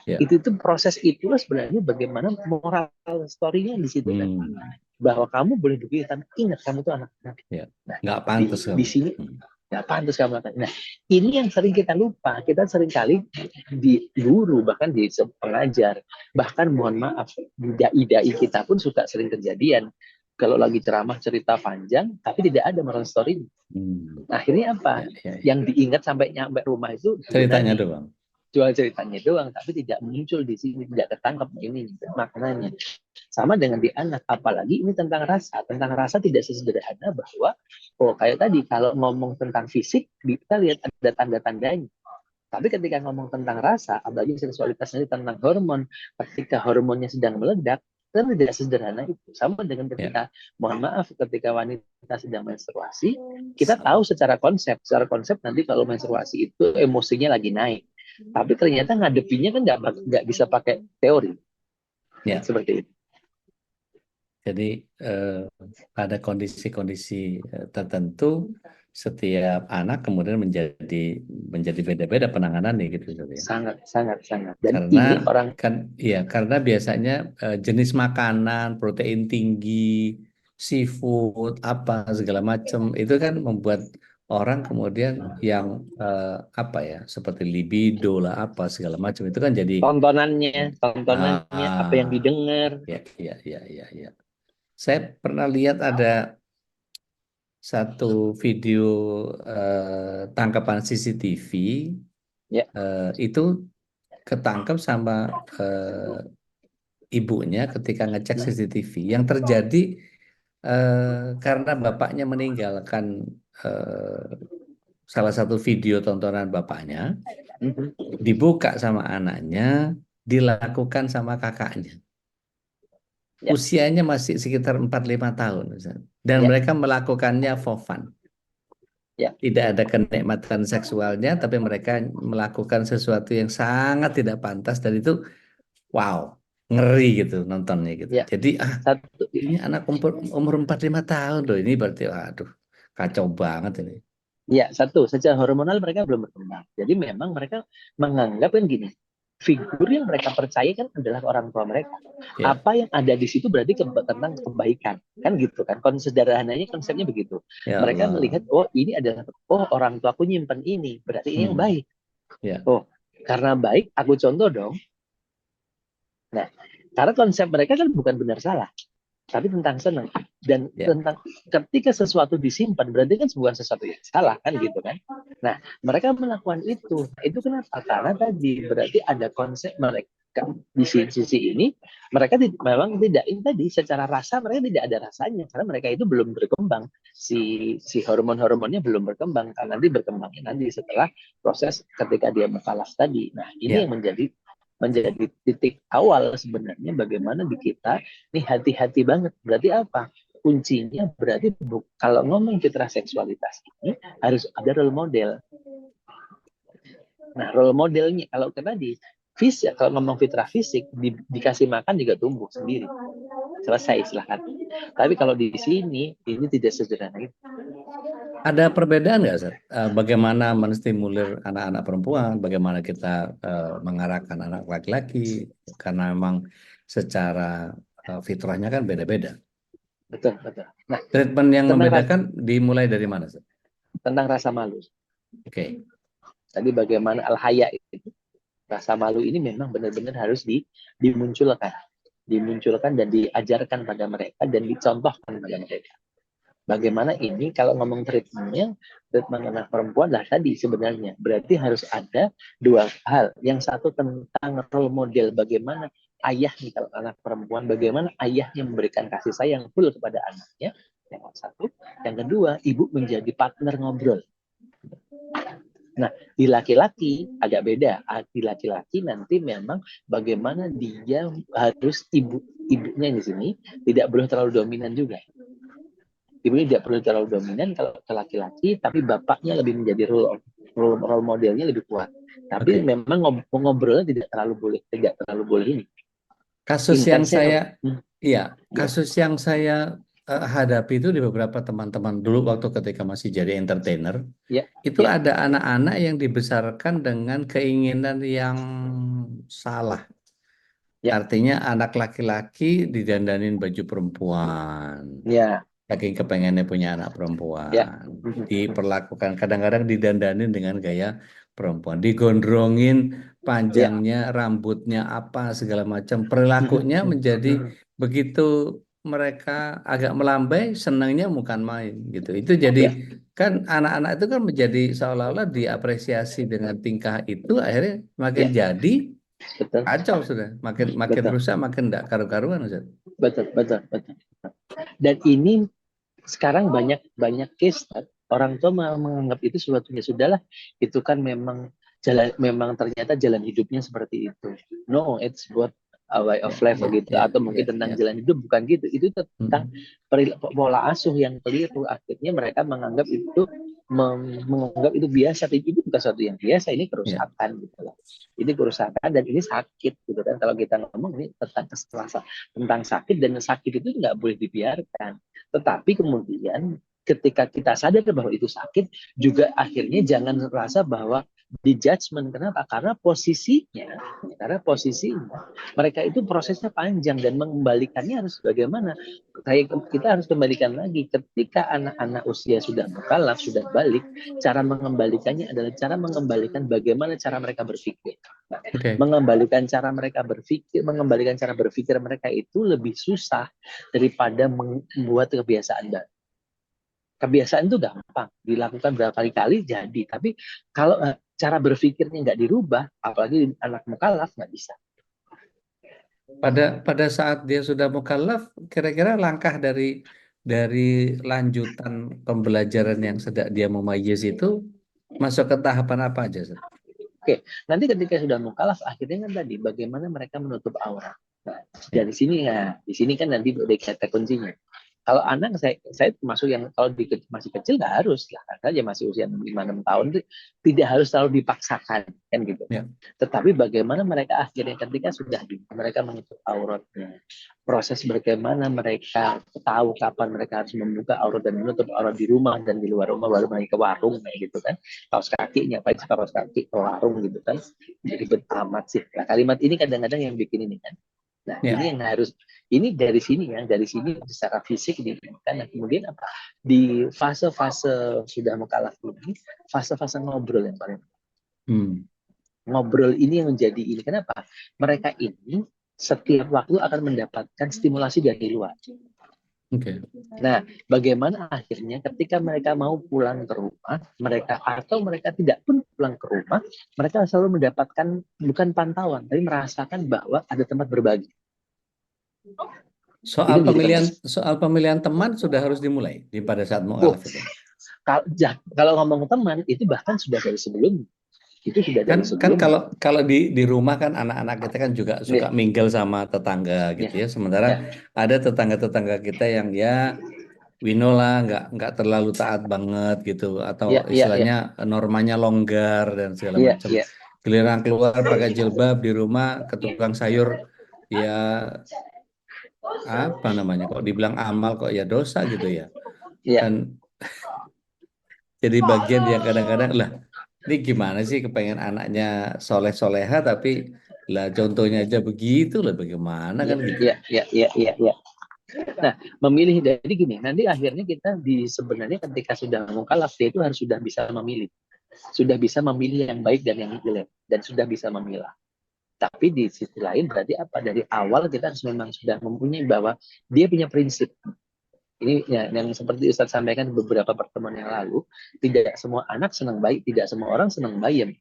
Speaker 1: ya.
Speaker 2: Itu proses itulah sebenarnya bagaimana moral story-nya di situ kan,
Speaker 1: Hmm,
Speaker 2: bahwa kamu boleh berpikir tapi ingat kamu itu anak Nabi.
Speaker 1: ya.
Speaker 2: Nah,
Speaker 1: Nggak pantas
Speaker 2: di
Speaker 1: kamu.
Speaker 2: sini
Speaker 1: Hmm.
Speaker 2: nggak pantas kamu lakukan. Nah, ini yang sering kita lupa. Kita sering kali di guru, bahkan di pengajar, bahkan mohon maaf, di dai-dai kita pun suka sering kejadian. Kalau lagi ceramah cerita panjang, tapi tidak ada moral story.
Speaker 1: Hmm.
Speaker 2: Akhirnya apa?
Speaker 1: Ya, ya, ya.
Speaker 2: Yang diingat sampai nyampe rumah itu
Speaker 1: Ceritanya
Speaker 2: tadi
Speaker 1: doang.
Speaker 2: jual ceritanya doang, tapi tidak muncul di sini, tidak ketangkap ini maknanya. Sama dengan di anak, apalagi ini tentang rasa. Tentang rasa tidak sesederhana bahwa, oh kayak tadi, kalau ngomong tentang fisik, kita lihat ada tanda-tandanya. Tapi ketika ngomong tentang rasa, apalagi seksualitasnya tentang hormon, ketika hormonnya sedang meledak, kan tidak sederhana itu. Sama dengan
Speaker 1: Ya.
Speaker 2: ketika, mohon maaf, ketika wanita sedang menstruasi, kita tahu secara konsep nanti kalau menstruasi itu emosinya lagi naik. Tapi ternyata ngadepinya kan nggak bisa pakai teori.
Speaker 1: Ya.
Speaker 2: Seperti itu.
Speaker 1: Jadi pada kondisi-kondisi tertentu setiap anak kemudian menjadi beda-beda penanganannya gitu ya.
Speaker 2: Sangat, sangat, sangat. Dan
Speaker 1: Karena
Speaker 2: ini orang,
Speaker 1: kan ya karena biasanya jenis makanan, protein tinggi, seafood, apa segala macam itu kan membuat orang kemudian yang apa ya seperti libido lah apa segala macam itu kan jadi
Speaker 2: tontonannya, apa yang
Speaker 1: ah
Speaker 2: didengar.
Speaker 1: ya ya ya ya ya. Saya pernah lihat ada satu video tangkapan CCTV
Speaker 2: Ya.
Speaker 1: itu ketangkap sama ibunya ketika ngecek CCTV. Yang terjadi karena bapaknya meninggalkan salah satu video tontonan bapaknya,
Speaker 2: Mhm.
Speaker 1: dibuka sama anaknya, dilakukan sama kakaknya.
Speaker 2: Ya,
Speaker 1: Usianya masih sekitar 4-5 tahun. Ustaz. Dan
Speaker 2: ya,
Speaker 1: mereka melakukannya for fun.
Speaker 2: ya.
Speaker 1: Tidak ada kenikmatan seksualnya, tapi mereka melakukan sesuatu yang sangat tidak pantas dan itu wow. ngeri gitu nontonnya gitu.
Speaker 2: Ya,
Speaker 1: Jadi
Speaker 2: satu.
Speaker 1: ini anak umur 4-5 tahun loh ini berarti aduh kacau banget ini.
Speaker 2: Ya, satu, secara hormonal mereka belum berkembang. Jadi memang mereka menganggap kan gini, figur yang mereka percaya kan adalah orang tua mereka.
Speaker 1: Ya,
Speaker 2: Apa yang ada di situ berarti tentang kebaikan. Kan gitu kan. Sederhananya konsepnya begitu.
Speaker 1: ya
Speaker 2: Mereka
Speaker 1: Allah.
Speaker 2: melihat, oh ini adalah, oh orang tuaku nyimpen ini, berarti ini yang
Speaker 1: Hmm,
Speaker 2: baik.
Speaker 1: ya,
Speaker 2: Oh, karena baik, aku contoh dong. Nah, karena konsep mereka kan bukan benar salah, tapi tentang senang dan
Speaker 1: ya.
Speaker 2: tentang ketika sesuatu disimpan berarti kan bukan sesuatu yang salah kan gitu kan. Nah, mereka melakukan itu kenapa? Karena tadi berarti ada konsep mereka di sisi ini mereka memang tidak ini tadi secara rasa mereka tidak ada rasanya karena mereka itu belum berkembang si hormonnya belum berkembang karena nanti berkembangnya nanti setelah proses ketika dia mukallaf tadi. Nah, ini
Speaker 1: Ya.
Speaker 2: yang menjadi titik awal sebenarnya bagaimana di kita nih hati-hati banget. Berarti apa? Kuncinya berarti kalau ngomong fitrah seksualitas ini harus ada role model. Nah, role modelnya kalau tadi fisik, kalau ngomong fitrah fisik dikasih makan juga tumbuh sendiri. Selesai silahkan. Tapi kalau di sini ini tidak sederhana itu.
Speaker 1: Ada perbedaan nggak, Seth? Bagaimana menstimulir anak-anak perempuan, bagaimana kita mengarahkan anak laki-laki, karena memang secara fitrahnya kan beda-beda.
Speaker 2: Betul, betul. Nah,
Speaker 1: Treatment yang
Speaker 2: tentang rasa,
Speaker 1: membedakan dimulai dari mana, Seth?
Speaker 2: tentang rasa malu.
Speaker 1: Oke,
Speaker 2: Tadi bagaimana al-haya itu. Rasa malu ini memang benar-benar harus dimunculkan. Dimunculkan dan diajarkan pada mereka dan dicontohkan pada mereka. Bagaimana ini kalau ngomong treatmentnya, treatment anak perempuan lah tadi sebenarnya. Berarti harus ada dua hal. Yang satu tentang role model bagaimana ayah nih kalau anak perempuan, bagaimana ayahnya memberikan kasih sayang full kepada anaknya. Yang satu. Yang kedua, ibu menjadi partner ngobrol. Nah, di laki-laki agak beda. Di laki-laki nanti memang bagaimana dia harus ibunya di sini tidak boleh terlalu dominan juga. Ibunya tidak perlu terlalu dominan kalau ke laki-laki, tapi bapaknya lebih menjadi role modelnya lebih kuat. Tapi
Speaker 1: oke.
Speaker 2: memang ngobrolnya tidak terlalu boleh ini.
Speaker 1: Kasus yang
Speaker 2: Intensnya
Speaker 1: saya,
Speaker 2: kalau
Speaker 1: iya,
Speaker 2: ya,
Speaker 1: kasus yang saya hadapi itu di beberapa teman-teman dulu waktu ketika masih jadi entertainer,
Speaker 2: ya,
Speaker 1: itu
Speaker 2: ya,
Speaker 1: ada anak-anak yang dibesarkan dengan keinginan yang salah.
Speaker 2: ya,
Speaker 1: Artinya anak laki-laki didandanin baju perempuan,
Speaker 2: ya,
Speaker 1: saking kepengennya punya anak
Speaker 2: ya,
Speaker 1: perempuan, diperlakukan kadang-kadang didandanin dengan gaya perempuan, digondrongin
Speaker 2: ya,
Speaker 1: panjangnya, rambutnya apa segala macam, perilakunya menjadi begitu mereka agak melambai, senangnya bukan main gitu. Itu jadi
Speaker 2: ya,
Speaker 1: kan anak-anak itu kan menjadi seolah-olah diapresiasi dengan tingkah itu, akhirnya makin
Speaker 2: ya,
Speaker 1: jadi
Speaker 2: betul,
Speaker 1: kacau sudah, makin makin
Speaker 2: betul,
Speaker 1: rusak, makin tidak karu-karuan Ustaz.
Speaker 2: betul, betul, betul. Dan ini sekarang banyak banyak case orang tua menganggap itu sesuatu ya sudahlah, itu kan memang ternyata jalan hidupnya seperti itu. No, it's what a way of
Speaker 1: Ya,
Speaker 2: life
Speaker 1: ya,
Speaker 2: gitu,
Speaker 1: ya,
Speaker 2: atau mungkin
Speaker 1: ya,
Speaker 2: tentang
Speaker 1: ya.
Speaker 2: jalan hidup, bukan gitu. Itu tentang
Speaker 1: Mm-mm.
Speaker 2: pola asuh yang keliru. Akhirnya mereka menganggap itu menganggap itu biasa, tapi itu bukan sesuatu yang biasa. Ini
Speaker 1: Ya,
Speaker 2: kerusakan gitu loh. Ini kerusakan dan ini sakit gitu kan. Kalau kita ngomong ini tentang kesalahan, tentang sakit, dan sakit itu nggak boleh dibiarkan. Tetapi kemudian ketika kita sadar bahwa itu sakit, juga akhirnya jangan merasa bahwa di judgment. Kenapa? Karena posisinya mereka itu prosesnya panjang dan mengembalikannya harus bagaimana? Kita harus kembalikan lagi ketika anak-anak usia sudah mukallaf, sudah balik, cara mengembalikannya adalah cara mengembalikan bagaimana cara mereka berpikir.
Speaker 1: oke.
Speaker 2: Mengembalikan cara berpikir mereka itu lebih susah daripada membuat kebiasaan baru. Kebiasaan itu gampang dilakukan berapa kali jadi, tapi kalau cara berpikirnya nggak dirubah, apalagi anak mukallaf, nggak bisa.
Speaker 1: Pada saat dia sudah mukallaf, kira-kira langkah dari lanjutan pembelajaran yang sedang dia memayyiz itu masuk ke tahapan apa aja, Ustaz?
Speaker 2: Oke, nanti ketika sudah mukallaf, akhirnya kan tadi bagaimana mereka menutup aurat. Nah,
Speaker 1: Ya,
Speaker 2: di sini kan nanti kata kuncinya. Kalau anak saya termasuk yang kalau masih kecil nggak harus, silahkan saja masih usia 5-6 tahun itu tidak harus selalu dipaksakan kan gitu.
Speaker 1: Ya.
Speaker 2: Tetapi bagaimana mereka akhirnya ketika sudah mereka menutup auratnya, proses bagaimana mereka tahu kapan mereka harus membuka aurat dan menutup aurat di rumah dan di luar rumah, baru pergi ke warung kayak gitu kan, kaos kaki ngapain sih kaos kaki ke warung gitu kan, ribet amat sih. Nah, kalimat ini kadang-kadang yang bikin ini kan. Nah,
Speaker 1: Ya.
Speaker 2: ini yang harus, ini dari sini ya, dari sini secara fisik diinginkan. Nah, kemudian apa? Di fase-fase sudah mukalaf ini, fase-fase ngobrol yang paling. Ngobrol ini yang menjadi ini. Kenapa? Mereka ini setiap waktu akan mendapatkan stimulasi dari luar.
Speaker 1: Oke.
Speaker 2: Nah, bagaimana akhirnya ketika mereka mau pulang ke rumah, mereka atau mereka tidak pun pulang ke rumah, mereka selalu mendapatkan bukan pantauan, tapi merasakan bahwa ada tempat berbagi.
Speaker 1: Soal
Speaker 2: Ini menjadi
Speaker 1: pemilihan teman sudah harus dimulai pada saat mu'alaf itu.
Speaker 2: Kalau ngomong teman itu bahkan sudah dari sebelum itu sudah dari
Speaker 1: Kan
Speaker 2: sebelum.
Speaker 1: kalau di rumah kan anak-anak kita kan juga suka mingle sama tetangga gitu ya. Sementara ada tetangga-tetangga kita yang ya we know lah nggak terlalu taat banget gitu, atau istilahnya normanya longgar dan segala macam. Giliran keluar pakai jilbab di rumah ke tukang sayur ya apa namanya, kok dibilang amal kok ya dosa gitu ya. Kan jadi bagian yang kadang-kadang lah ini gimana sih, kepengen anaknya soleh-soleha tapi lah contohnya aja begitu lah, bagaimana kan gitu.
Speaker 2: Iya. Nah, memilih jadi gini, nanti akhirnya kita sebenarnya ketika sudah mukallaf dia itu harus sudah bisa memilih. Sudah bisa memilih yang baik dan yang jelek dan sudah bisa memilah. Tapi di sisi lain berarti apa? Dari awal kita harus memang sudah mempunyai bahwa dia punya prinsip. Ini ya, yang seperti Ustadz sampaikan beberapa pertemuan yang lalu, tidak semua anak senang bayi, tidak semua orang senang bayam.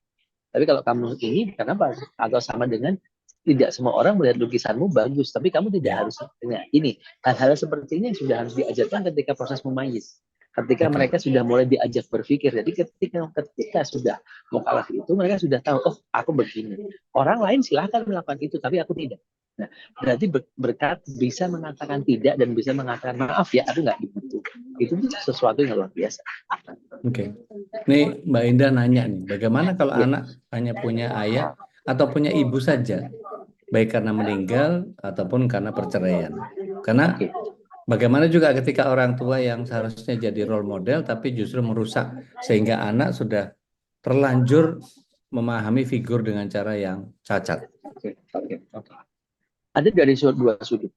Speaker 2: Tapi kalau kamu ini, kenapa? Atau sama dengan tidak semua orang melihat lukisanmu bagus, tapi kamu tidak harus. Nah, ini hal-hal seperti ini yang sudah harus diajarkan ketika proses memayis. Ketika mereka sudah mulai diajak berpikir, jadi ketika sudah mukallaf itu mereka sudah tahu, oh aku begini. Orang lain silahkan melakukan itu, tapi aku tidak. Nah, berarti berkat bisa mengatakan tidak dan bisa mengatakan maaf ya, aku nggak begitu. Itu sesuatu yang luar biasa.
Speaker 1: Oke. Nih Mbak Indah nanya nih, bagaimana kalau anak hanya punya ayah atau punya ibu saja, baik karena meninggal ataupun karena perceraian? Karena bagaimana juga ketika orang tua yang seharusnya jadi role model tapi justru merusak sehingga anak sudah terlanjur memahami figur dengan cara yang cacat.
Speaker 2: Oke. Ada dari dua sudut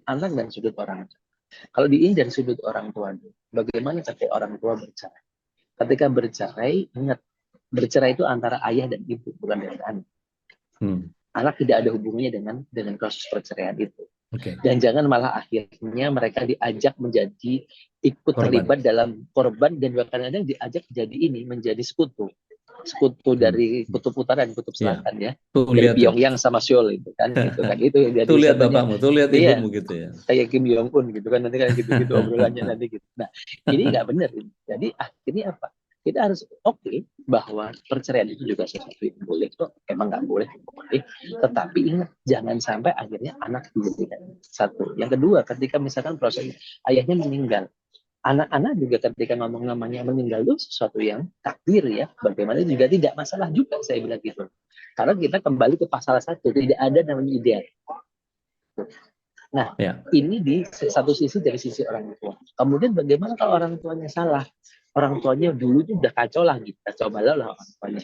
Speaker 2: anak dan sudut orang tua. Kalau ini dari sudut orang tua, bagaimana ketika orang tua bercerai? Ketika bercerai, ingat, bercerai itu antara ayah dan ibu, bukan dengan anak. Anak tidak ada hubungannya dengan proses perceraian itu. Dan jangan malah akhirnya mereka diajak menjadi ikut terlibat dalam korban dan kadang-kadang diajak menjadi sekutu dari kutub utara dan kutub selatan ya. Dari Pyongyang sama Seoul itu kan itu jadi
Speaker 1: tuh lihat bapakmu, tuh lihat ibumu gitu ya.
Speaker 2: Kayak Kim Jong Un gitu kan, nanti kan gitu obrolannya nanti gitu. Nah, ini nggak benar. Jadi akhirnya apa? Kita harus bahwa perceraian itu juga sesuatu yang boleh kok, emang nggak boleh, tetapi ingat jangan sampai akhirnya anak dirugikan. Satu. Yang kedua, ketika misalkan proses ayahnya meninggal, anak-anak juga ketika ngomong namanya meninggal itu sesuatu yang takdir ya, bagaimana juga tidak masalah juga saya bilang gitu. Karena kita kembali ke pasal 1, tidak ada namanya ideal. Nah, ini di satu sisi dari sisi orang tua. Kemudian bagaimana kalau orang tuanya salah? Orang tuanya dulu itu udah kacau lah gitu, kacau balau lah orang tuanya.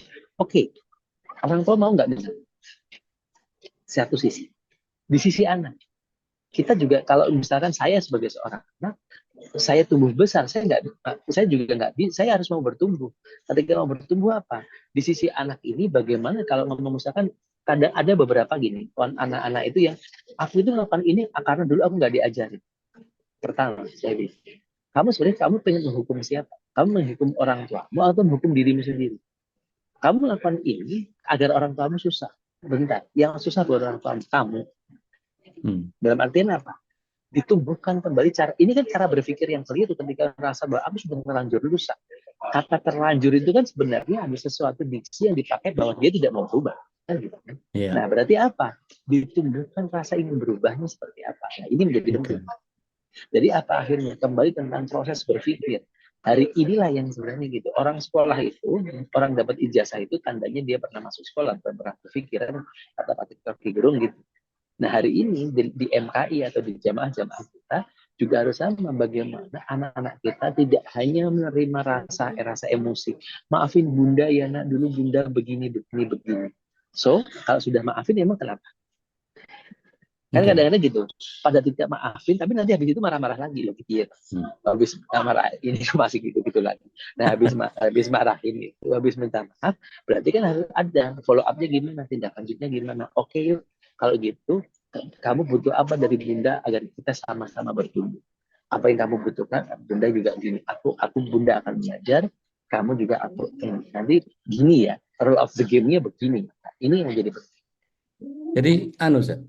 Speaker 2: Orang tua mau nggak dengar? Satu sisi. Di sisi anak, kita juga kalau misalkan saya sebagai seorang anak, saya tumbuh besar, saya harus mau bertumbuh. Ketika mau bertumbuh apa? Di sisi anak ini bagaimana kalau ngomong misalkan kadang ada beberapa gini, anak-anak itu yang aku itu melakukan ini karena dulu aku nggak diajarin. Pertama, saya bilang, kamu pengen menghukum siapa? Kamu menghukum orang tuamu atau menghukum dirimu sendiri? Kamu melakukan ini agar orang tuamu susah. Bentar, yang susah buat orang tua kamu. Dalam artian apa? Ditumbuhkan kembali cara ini kan cara berpikir yang keliru ketika merasa bahwa aku sudah terlanjur rusak. Kata terlanjur itu kan sebenarnya ada sesuatu diksi yang dipakai bahwa dia tidak mau berubah. Kan gitu kan? Nah, berarti apa? Ditumbuhkan rasa ingin berubahnya seperti apa. Nah, ini menjadi penting. Jadi apa akhirnya? Kembali tentang proses berpikir. Hari inilah yang sebenarnya gitu. Orang sekolah itu, orang dapat ijazah itu tandanya dia pernah masuk sekolah, pernah berpikiran kata Pak Gerung gitu. Nah hari ini di MKI atau di jamaah-jamaah kita juga harus sama, bagaimana anak-anak kita tidak hanya menerima rasa emosi. Maafin bunda ya nak, dulu bunda begini begini begini. So kalau sudah maafin emang kenapa? Kan
Speaker 1: Oke.
Speaker 2: kadang-kadang gitu, pada tidak maafin, tapi nanti habis itu marah-marah lagi loh, gitu ya. Habis marah ini masih gitu-gitu lagi. Nah habis marahin itu, habis minta maaf, berarti kan harus ada follow up-nya gimana, tindak lanjutnya gimana. Oke yuk, kalau gitu kamu butuh apa dari bunda agar kita sama-sama bertumbuh. Apa yang kamu butuhkan, bunda juga gini. Aku bunda akan belajar, kamu juga aku. Nanti gini ya, rule of the game-nya begini. Nah, ini yang menjadi penting.
Speaker 1: Jadi Ustaz,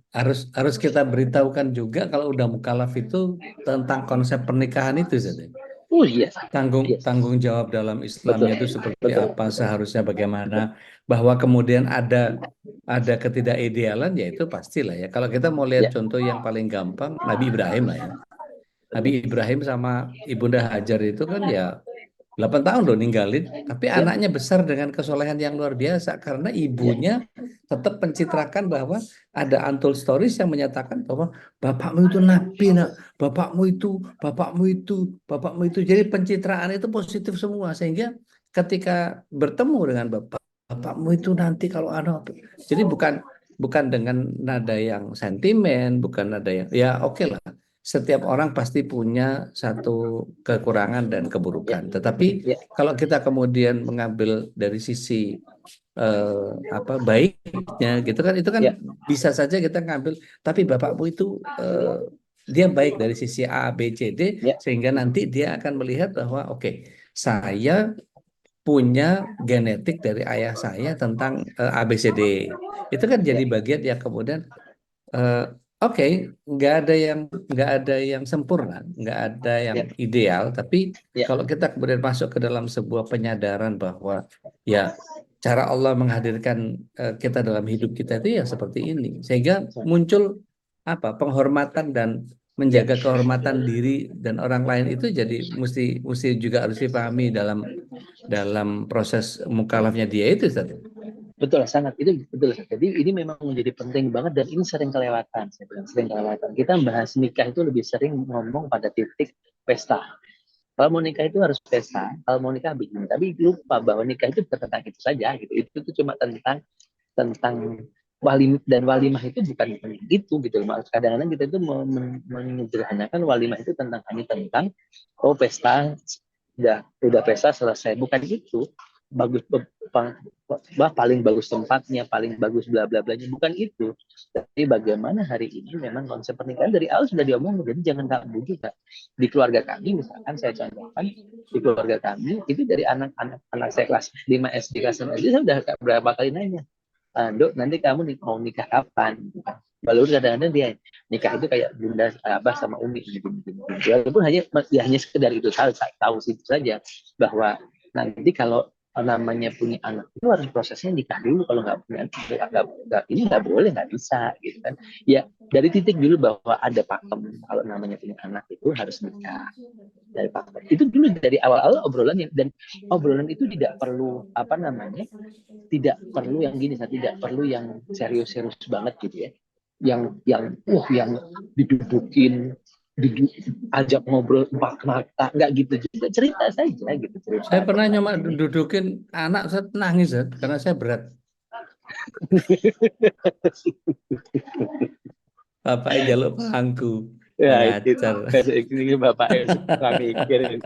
Speaker 1: harus kita beritahukan juga kalau udah mukalaf itu tentang konsep pernikahan itu Ustaz.
Speaker 2: Oh yes,
Speaker 1: Tanggung
Speaker 2: yes,
Speaker 1: tanggung jawab dalam
Speaker 2: betul,
Speaker 1: Islamnya itu seperti
Speaker 2: betul,
Speaker 1: apa,
Speaker 2: betul,
Speaker 1: seharusnya
Speaker 2: betul.
Speaker 1: bagaimana, bahwa kemudian ada ketidakidealan, ya itu pastilah ya. Kalau kita mau lihat
Speaker 2: Ya,
Speaker 1: contoh yang paling gampang, Nabi Ibrahim lah ya. Nabi
Speaker 2: betul.
Speaker 1: Ibrahim sama Ibunda Hajar itu kan ya 8 tahun loh ninggalin, tapi
Speaker 2: Ya,
Speaker 1: anaknya besar dengan kesolehan yang luar biasa karena
Speaker 2: ya,
Speaker 1: ibunya tetap mencitrakan bahwa ada untold stories yang menyatakan bahwa bapakmu itu nabi, nak, bapakmu itu. Jadi pencitraan itu positif semua sehingga ketika bertemu dengan bapakmu itu nanti kalau anak, jadi bukan bukan dengan nada yang sentimen, bukan nada yang ya oke lah. Setiap orang pasti punya satu kekurangan dan
Speaker 2: ya,
Speaker 1: keburukan. Tetapi
Speaker 2: ya,
Speaker 1: kalau kita kemudian mengambil dari sisi baiknya gitu kan, itu kan
Speaker 2: ya,
Speaker 1: bisa saja kita ngambil. Tapi bapakmu itu dia baik dari sisi A, B, C, D,
Speaker 2: ya,
Speaker 1: sehingga nanti dia akan melihat bahwa oke, saya punya genetik dari ayah saya tentang A, B, C, D. Itu kan
Speaker 2: ya,
Speaker 1: jadi bagian yang kemudian Eh, oke, nggak ada yang sempurna, nggak ada yang
Speaker 2: ya,
Speaker 1: ideal. Tapi
Speaker 2: ya,
Speaker 1: kalau kita kemudian masuk ke dalam sebuah penyadaran bahwa ya cara Allah menghadirkan kita dalam hidup kita itu ya seperti ini, sehingga muncul apa penghormatan dan
Speaker 2: ya.
Speaker 1: menjaga kehormatan diri dan orang lain itu jadi mesti mesti juga harus dipahami dalam dalam proses mukalafnya dia itu, Ustaz.
Speaker 2: Betul, sangat itu betul. Jadi ini memang menjadi penting banget dan ini sering kelewatan. Saya bilang sering kelewatan. Kita bahas nikah itu lebih sering ngomong pada titik pesta. Kalau mau nikah itu harus pesta. Kalau mau nikah begini. Tapi lupa bahwa nikah itu bukan tentang itu saja. Gitu. Itu tuh cuma tentang walim dan walimah itu bukan itu gitu. Kadang-kadang kita itu menyederhanakan walimah itu hanya tentang pesta, udah pesta selesai, bukan itu. Bagus, paling bagus tempatnya, paling bagus bla bla bla, bukan itu. Tapi bagaimana hari ini memang konsep pernikahan dari awal sudah diomongin. Jadi jangan kamu juga di keluarga kami, misalkan saya contohkan di keluarga kami itu dari anak saya kelas 5 SD, kelas 6 SD, saya udah berapa kali nanya, Dok, nanti kamu mau nikah kapan? Lalu kadang-kadang dia nikah itu kayak bunda abah sama umi gitu. Walaupun hanya sekedar itu tahu situ saja bahwa nanti kalau namanya punya anak itu harus prosesnya nikah dulu. Kalau nggak punya ini nggak boleh, nggak bisa gitu kan. Ya dari titik dulu bahwa ada pakem kalau namanya punya anak itu harus nikah dari pakem. Itu dulu dari awal-awal obrolan dan obrolan itu tidak perlu apa namanya, tidak perlu yang gini, saya tidak perlu yang serius-serius banget gitu ya, yang didudukin, ajak ngobrol empat mata, nggak gitu juga, cerita saja gitu,
Speaker 1: Saya
Speaker 2: cerita
Speaker 1: pernah
Speaker 2: tentang
Speaker 1: nyoba
Speaker 2: ini.
Speaker 1: dudukin anak, saya nangis Zat, karena saya berat. Bapaknya jaluk pangku.
Speaker 2: Ya itu
Speaker 1: Ngajar.
Speaker 2: ini bapak suka mikir.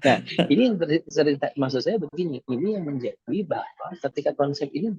Speaker 2: Nah ini yang cerita, maksud saya begini, ini yang menjadi bahwa ketika konsep ini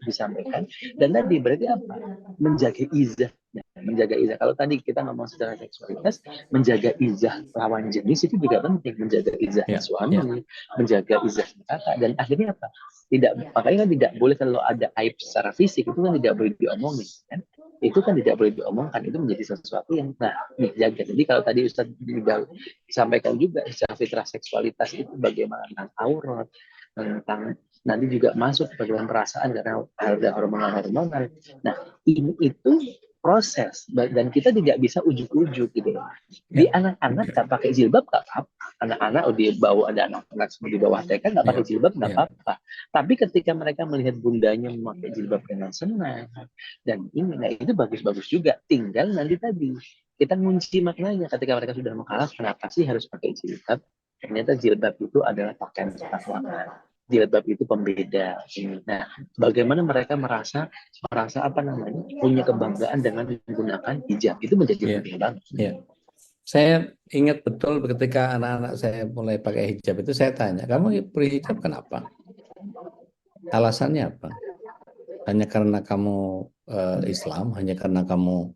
Speaker 2: disampaikan, dan tadi berarti apa, menjaga izah. Nah, menjaga izah, kalau tadi kita ngomong secara seksualitas, menjaga izah lawan jenis itu juga penting, menjaga izahnya
Speaker 1: Ya, ya.
Speaker 2: suami, menjaga izahnya kakak, dan akhirnya apa, tidak, makanya kan tidak boleh kalau ada aib secara fisik itu kan tidak boleh diomongin kan, itu kan tidak boleh diomongkan, itu menjadi sesuatu yang dijaga. Jadi kalau tadi Ustaz juga sampaikan juga secara fitrah seksualitas itu bagaimana tentang aurat, tentang nanti juga masuk ke dalam perasaan karena ada hormonal-hormonal. Nah ini itu proses dan kita tidak bisa ujuk-ujuk gitu loh. Di
Speaker 1: Ya,
Speaker 2: anak-anak
Speaker 1: ya,
Speaker 2: nggak pakai jilbab nggak apa-apa, anak-anak di bawah, ada anak-anak di bawah TK nggak pakai
Speaker 1: ya,
Speaker 2: jilbab nggak
Speaker 1: ya,
Speaker 2: apa-apa, tapi ketika mereka melihat bundanya memakai jilbab dengan senang dan ini, nah itu bagus-bagus juga, tinggal nanti tadi kita ngunci maknanya ketika mereka sudah mengkalah, kenapa sih harus pakai jilbab? Ternyata jilbab itu adalah pakaian ketakwaan, jilbab itu pembeda. Nah, bagaimana mereka merasa merasa apa namanya, punya kebanggaan dengan menggunakan hijab, itu menjadi
Speaker 1: ya,
Speaker 2: penting banget.
Speaker 1: ya. Saya ingat betul ketika anak-anak saya mulai pakai hijab itu saya tanya, kamu berhijab kenapa? Alasannya apa? Hanya karena kamu Islam, hanya karena kamu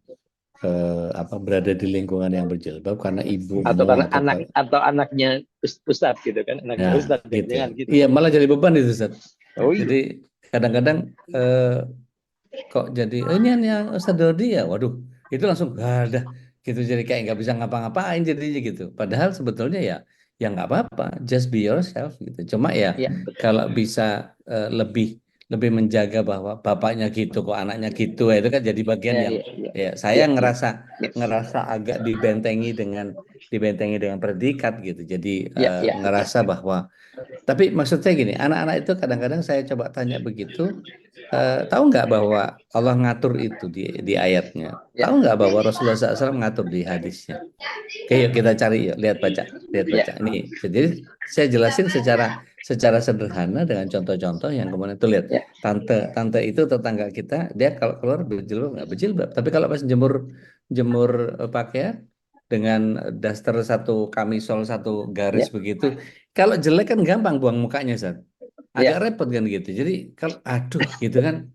Speaker 1: apa berada di lingkungan yang berjilbab, karena
Speaker 2: Atau
Speaker 1: ibumu
Speaker 2: karena
Speaker 1: atau
Speaker 2: atau anaknya ustadz gitu kan, anaknya
Speaker 1: ya
Speaker 2: ustadz,
Speaker 1: gitu.
Speaker 2: jangan gitu.
Speaker 1: Iya, malah jadi beban itu, Ustaz.
Speaker 2: Oh iya.
Speaker 1: Jadi kadang-kadang kok jadi ini yang Ustaz Dodi ya, waduh, itu langsung gak ada gitu, jadi kayak nggak bisa ngapa-ngapain jadinya gitu. Padahal sebetulnya ya nggak apa-apa, just be yourself gitu. Cuma ya
Speaker 2: Iya betul.
Speaker 1: kalau bisa lebih lebih menjaga bahwa bapaknya gitu kok anaknya gitu, ya itu kan jadi bagian
Speaker 2: Iya
Speaker 1: yang
Speaker 2: iya iya
Speaker 1: ya saya
Speaker 2: iya iya.
Speaker 1: ngerasa
Speaker 2: Iya
Speaker 1: ngerasa agak dibentengi dengan predikat gitu. Jadi
Speaker 2: iya iya iya.
Speaker 1: ngerasa bahwa tapi maksud saya gini, anak-anak itu kadang-kadang saya coba tanya begitu, tahu nggak bahwa Allah ngatur itu di ayatnya?
Speaker 2: Iya
Speaker 1: Tahu nggak bahwa Rasulullah SAW ngatur di hadisnya? Oke, yuk kita cari, yuk lihat baca, lihat
Speaker 2: iya
Speaker 1: baca. Ini, jadi saya jelasin secara secara sederhana dengan contoh-contoh yang kemudian itu lihat,
Speaker 2: iya
Speaker 1: tante tante itu tetangga kita, dia kalau keluar berjilbab nggak berjilbab, tapi kalau pas jemur jemur pakaian dengan daster satu kamisol satu garis
Speaker 2: iya
Speaker 1: begitu, kalau jelek kan gampang buang mukanya, Zat. Agak
Speaker 2: iya.
Speaker 1: repot kan gitu. Jadi kalau aduh gitu kan,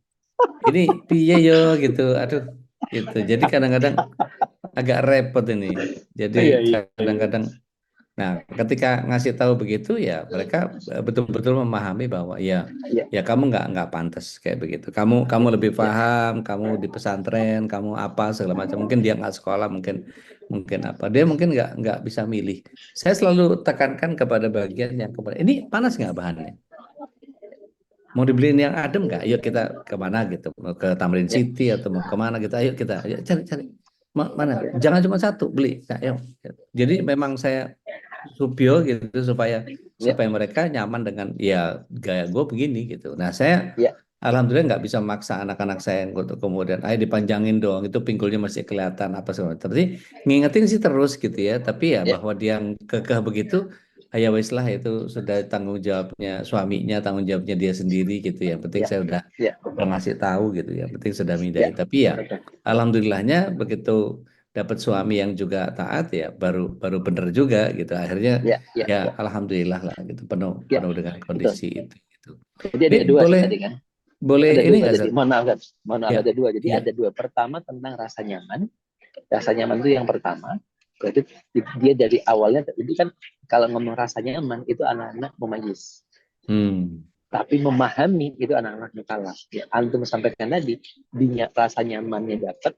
Speaker 1: ini piye yo gitu, aduh gitu. Jadi kadang-kadang agak repot ini. Jadi
Speaker 2: Iya iya iya.
Speaker 1: kadang-kadang, nah ketika ngasih tahu begitu ya mereka betul-betul memahami bahwa ya
Speaker 2: Iya
Speaker 1: ya kamu nggak pantas kayak begitu. Kamu kamu lebih
Speaker 2: iya
Speaker 1: paham, kamu di pesantren, kamu apa segala macam. Mungkin dia nggak sekolah, mungkin mungkin apa. Dia mungkin nggak bisa milih. Saya selalu tekankan kepada bagian yang kepada ini panas nggak bahannya? Mau dibeliin yang adem nggak? Ayo kita kemana gitu? Mau ke Tamrin
Speaker 2: iya
Speaker 1: City atau mau kemana gitu? Ayo kita, ayo cari cari. Mana? Jangan cuma satu beli. Nah, ayo. Jadi memang saya supio gitu supaya
Speaker 2: iya
Speaker 1: supaya mereka nyaman dengan ya gaya gue begini gitu. Nah saya
Speaker 2: iya
Speaker 1: alhamdulillah nggak bisa maksa anak-anak saya untuk kemudian ayo dipanjangin dong itu pinggulnya masih kelihatan apa segala macam. Tapi ngingetin sih terus gitu ya. Tapi ya
Speaker 2: iya
Speaker 1: bahwa dia kekeh begitu, ya wis lah itu sudah tanggung jawabnya suaminya, tanggung jawabnya dia sendiri gitu ya. Penting
Speaker 2: iya
Speaker 1: saya
Speaker 2: iya
Speaker 1: udah ngasih tahu gitu ya. Penting sudah
Speaker 2: iya.
Speaker 1: mindai. Tapi ya
Speaker 2: Betul.
Speaker 1: alhamdulillahnya begitu dapat suami yang juga taat ya baru baru bener juga gitu. Akhirnya
Speaker 2: Iya iya
Speaker 1: ya
Speaker 2: iya
Speaker 1: alhamdulillah lah gitu penuh
Speaker 2: iya.
Speaker 1: penuh dengan
Speaker 2: Betul.
Speaker 1: kondisi itu gitu.
Speaker 2: Jadi
Speaker 1: Ini
Speaker 2: ada dua sih
Speaker 1: boleh
Speaker 2: tadi kan.
Speaker 1: boleh
Speaker 2: Ada
Speaker 1: ini
Speaker 2: dua.
Speaker 1: nggak
Speaker 2: Jadi
Speaker 1: Zat?
Speaker 2: mohon maaf ada
Speaker 1: Ya,
Speaker 2: dua. Jadi
Speaker 1: ya.
Speaker 2: ada dua. Pertama tentang rasa nyaman. Rasa nyaman itu yang pertama. Berarti dia dari awalnya itu kan, kalau ngomong rasa nyaman itu anak-anak memayis.
Speaker 1: Hmm.
Speaker 2: Tapi memahami itu anak-anak kalah. Ya, antum sampaikan tadi, dia rasa nyamannya dapat.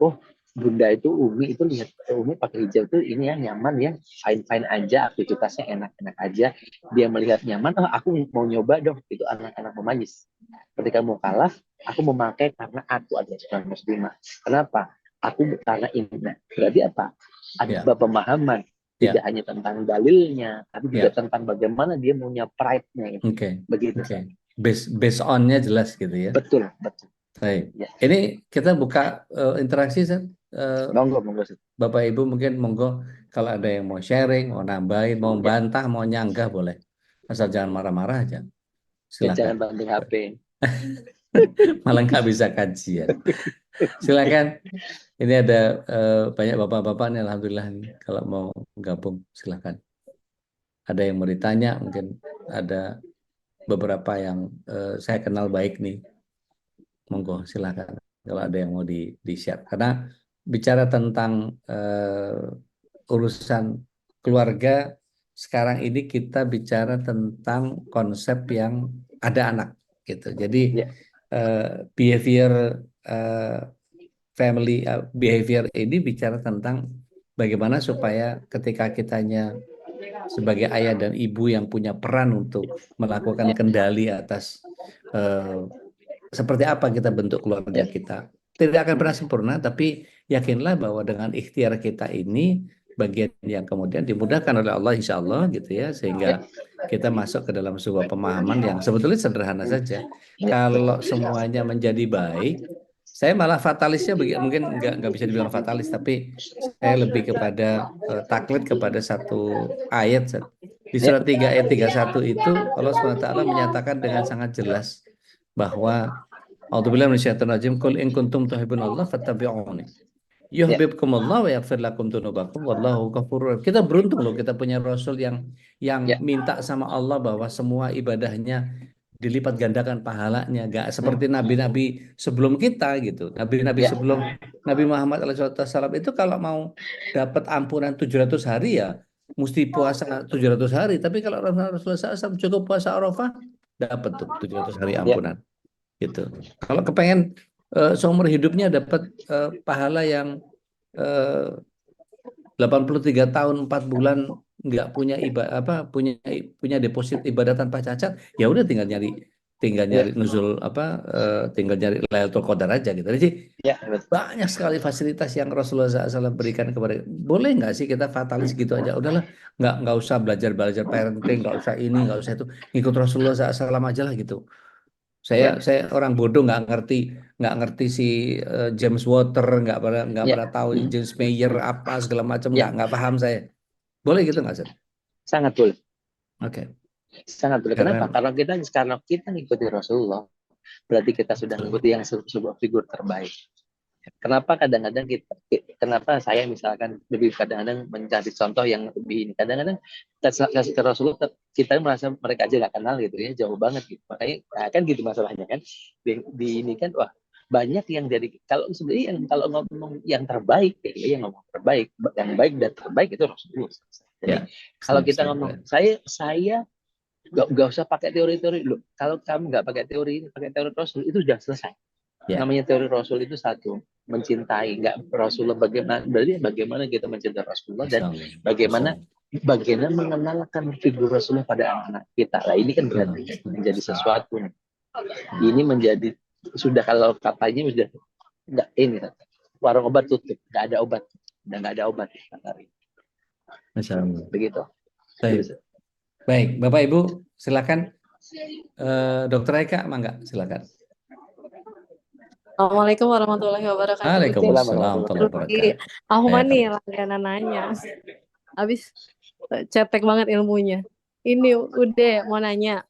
Speaker 2: Oh, bunda itu Umi itu lihat Umi pakai hijab tuh ini yang nyaman ya, fine fine aja, aktivitasnya enak-enak aja. Dia melihat nyaman, oh aku mau nyoba dong. Itu anak-anak memayis. Ketika mau kalah, aku memakai karena aku adalah seorang muslimah. Kenapa? Aku karena ini. Nah, berarti apa?
Speaker 1: Ya,
Speaker 2: Ada pemahaman, tidak
Speaker 1: ya,
Speaker 2: hanya tentang dalilnya, tapi juga
Speaker 1: ya.
Speaker 2: tentang bagaimana dia punya pride-nya itu.
Speaker 1: Oke,
Speaker 2: Begitu,
Speaker 1: oke.
Speaker 2: Sah.
Speaker 1: Based onnya jelas gitu ya.
Speaker 2: Betul, betul.
Speaker 1: Baik.
Speaker 2: Ya,
Speaker 1: Ini kita buka interaksi, Zat. Eh,
Speaker 2: monggo, monggo, Sah.
Speaker 1: Bapak Ibu mungkin monggo kalau ada yang mau sharing, mau nambahin, mau
Speaker 2: Ya,
Speaker 1: bantah, mau nyanggah boleh. Asal jangan marah-marah aja.
Speaker 2: dan
Speaker 1: Silakan.
Speaker 2: jangan banting HP.
Speaker 1: Malah nggak bisa kajian. Silakan. Ini ada banyak bapak-bapak nih, alhamdulillah nih. Kalau mau gabung, silakan. Ada yang mau ditanya, mungkin ada beberapa yang saya kenal baik nih. Monggo, silakan. Kalau ada yang mau di-share. Karena bicara tentang urusan keluarga, sekarang ini kita bicara tentang konsep yang ada anak, gitu. Jadi
Speaker 2: Ya,
Speaker 1: eh, behavior eh, family behavior ini bicara tentang bagaimana supaya ketika kitanya sebagai ayah dan ibu yang punya peran untuk melakukan
Speaker 2: ya,
Speaker 1: kendali atas eh, seperti apa kita bentuk keluarga
Speaker 2: ya,
Speaker 1: kita. tidak akan pernah sempurna, tapi yakinlah bahwa dengan ikhtiar kita ini bagian yang kemudian dimudahkan oleh Allah insya Allah gitu ya,
Speaker 2: Ya,
Speaker 1: sehingga kita masuk ke dalam sebuah pemahaman yang sebetulnya sederhana saja.
Speaker 2: ya,
Speaker 1: Kalau semuanya menjadi baik, saya malah fatalisnya mungkin nggak bisa dibilang fatalis, tapi saya lebih kepada taklid kepada satu ayat di
Speaker 2: ya,
Speaker 1: surat 3 ayat 31 itu Allah SWT menyatakan dengan sangat jelas bahwa A'udzubillahi minasyaitonir rajim. Qul in kuntum tuhibbunallah fattabi'uni.
Speaker 2: ya,
Speaker 1: Yuhibbukumullah wa yaghfir lakum dzunubakum wallahu ghafurur rahim. Kita beruntung loh kita punya Rasul yang
Speaker 2: ya,
Speaker 1: minta sama Allah bahwa semua ibadahnya dilipat gandakan pahalanya, gak seperti nabi-nabi sebelum kita gitu. Nabi-nabi
Speaker 2: ya,
Speaker 1: sebelum Nabi Muhammad SAW itu kalau mau dapat ampunan 700 hari ya mesti puasa 700 hari. Tapi kalau Rasulullah SAW cukup puasa Arafah dapat tuh 700 hari
Speaker 2: ya,
Speaker 1: ampunan gitu. Kalau kepengen seumur hidupnya dapat pahala yang eh, 83 tahun 4 bulan nggak punya ibadah apa punya deposit ibadah tanpa cacat, ya udah tinggal
Speaker 2: ya,
Speaker 1: nyari nuzul apa tinggal nyari Lailatul Qadar aja gitu. Jadi
Speaker 2: ya, betul.
Speaker 1: banyak sekali fasilitas yang Rasulullah SAW berikan kepada. Boleh nggak sih kita fatalis gitu aja? Udahlah, nggak usah belajar belajar parenting, nggak usah ini, nggak usah itu, ngikut Rasulullah SAW aja lah gitu. Saya
Speaker 2: Ya,
Speaker 1: saya orang bodoh nggak ngerti si James Water nggak pernah
Speaker 2: ya,
Speaker 1: tahu James Mayer apa segala macam
Speaker 2: ya,
Speaker 1: nggak paham saya. Boleh gitu nggak Sir?
Speaker 2: sangat boleh.
Speaker 1: Oke.
Speaker 2: Sangat boleh. Kenapa?
Speaker 1: Karena
Speaker 2: Karena kita ngikuti Rasulullah, berarti kita sudah
Speaker 1: betul.
Speaker 2: ngikuti yang sebuah figur terbaik. Kenapa kadang-kadang kenapa saya misalkan lebih kadang-kadang mencari contoh yang lebih ini. Kadang-kadang kasih ke Rasulullah, kita merasa mereka aja nggak kenal gitu ya, jauh banget gitu. Makanya nah, kan gitu masalahnya kan. Di ini kan, wah banyak yang dari kalau sebenarnya yang kalau ngomong yang terbaik ya, yang ngomong terbaik, yang baik dan terbaik itu Rasulullah. Jadi
Speaker 1: Ya,
Speaker 2: kalau
Speaker 1: setuju,
Speaker 2: kita
Speaker 1: setuju.
Speaker 2: ngomong saya nggak usah pakai teori-teori loh. Kalau kamu nggak pakai teori ini, pakai teori Rasul itu sudah selesai.
Speaker 1: Ya,
Speaker 2: Namanya teori Rasul itu satu, mencintai nggak Rasulullah bagaimana, berarti bagaimana kita mencintai Rasulullah dan
Speaker 1: Masya Allah, Masya
Speaker 2: bagaimana
Speaker 1: Allah.
Speaker 2: bagaimana mengenalkan figur Rasulullah pada anak-anak kita. Nah ini kan
Speaker 1: Betul,
Speaker 2: berarti
Speaker 1: betul,
Speaker 2: menjadi
Speaker 1: betul.
Speaker 2: sesuatu.
Speaker 1: Hmm.
Speaker 2: Ini menjadi sudah kalau katanya sudah nggak ini warung obat tutup, nggak ada obat, dan nggak ada obat.
Speaker 1: Masya Allah.
Speaker 2: Begitu.
Speaker 1: Baik, baik, Bapak Ibu, silakan. Dokter Eka, mangga, silakan.
Speaker 3: Assalamualaikum warahmatullahi wabarakatuh. Ude,
Speaker 1: Waalaikumsalam warahmatullahi
Speaker 3: lagi
Speaker 1: wabarakatuh.
Speaker 3: aku
Speaker 1: Ya,
Speaker 3: nih langganan nanya. Habis cetek banget ilmunya. Ini Ude mau nanya.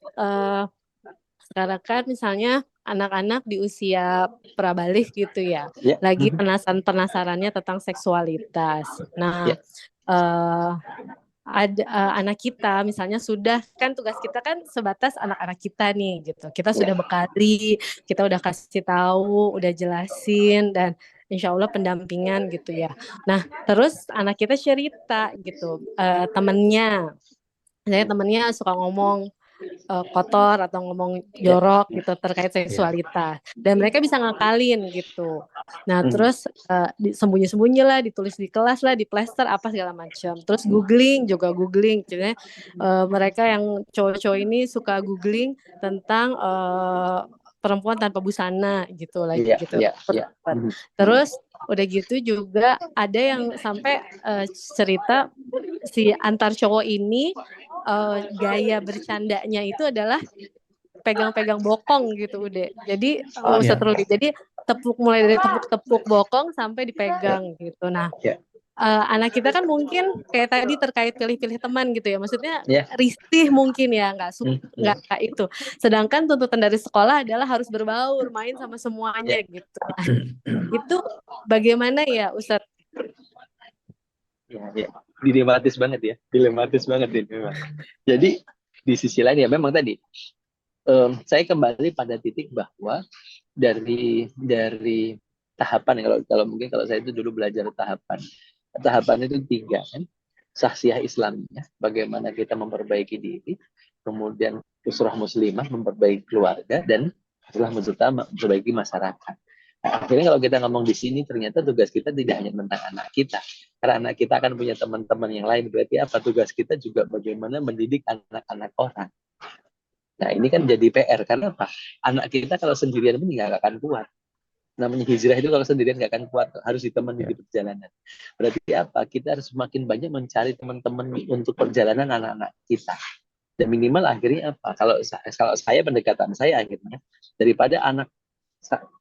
Speaker 3: Sekarang kan misalnya anak-anak di usia prabalik gitu ya,
Speaker 2: ya,
Speaker 3: lagi penasarannya tentang seksualitas. Nah,
Speaker 2: ya,
Speaker 3: eh ada anak kita misalnya sudah kan tugas kita kan sebatas anak-anak kita nih gitu. Kita
Speaker 2: ya,
Speaker 3: sudah bekali, kita udah kasih tahu, udah jelasin dan insya Allah pendampingan gitu ya. Nah terus anak kita cerita gitu temennya suka ngomong kotor atau ngomong
Speaker 2: ya,
Speaker 3: jorok gitu terkait
Speaker 1: ya,
Speaker 3: seksualitas dan mereka bisa ngakalin gitu. Nah
Speaker 2: hmm,
Speaker 3: terus sembunyi-sembunyi lah, ditulis di kelas lah, di plester apa segala macam. Terus googling, jadi mereka yang cowok-cowok ini suka googling tentang perempuan tanpa busana gitu lagi
Speaker 2: ya,
Speaker 3: gitu.
Speaker 2: ya, ya,
Speaker 3: Terus udah gitu juga ada yang sampai cerita si antar cowok ini gaya bercandanya itu adalah pegang-pegang bokong gitu udah. Jadi Ustadz
Speaker 1: ya,
Speaker 3: Ruli, jadi mulai dari tepuk-tepuk bokong sampai
Speaker 2: ya,
Speaker 3: dipegang gitu. Nah,
Speaker 2: ya,
Speaker 3: anak kita kan mungkin kayak tadi terkait pilih-pilih teman gitu ya. Maksudnya
Speaker 2: ya,
Speaker 3: risih mungkin ya, nggak suka
Speaker 2: hmm,
Speaker 3: nggak itu. Sedangkan tuntutan dari sekolah adalah harus berbaur, main sama semuanya
Speaker 2: ya.
Speaker 3: gitu. Nah, itu bagaimana ya Ustadz?
Speaker 2: Ya, ya. Dilematis banget ini memang. Jadi di sisi lain ya memang tadi saya kembali pada titik bahwa dari tahapan kalau kalau mungkin kalau saya itu dulu belajar tahapan itu tiga kan, sahsiah Islamnya, bagaimana kita memperbaiki diri, kemudian usrah muslimah memperbaiki keluarga, dan usrah mujtama memperbaiki masyarakat. Nah, akhirnya kalau kita ngomong di sini ternyata tugas kita tidak hanya tentang anak kita, karena anak kita akan punya teman-teman yang lain. Berarti apa tugas kita juga bagaimana mendidik anak-anak orang. Nah ini kan jadi PR karena apa? Anak kita kalau sendirian pun nggak akan kuat. Namanya hijrah itu kalau sendirian nggak akan kuat, harus ditemani
Speaker 1: Ya.
Speaker 2: di perjalanan. Berarti apa? Kita harus semakin banyak mencari teman-teman untuk perjalanan anak-anak kita. Dan minimal akhirnya apa? Kalau saya pendekatan saya akhirnya daripada anak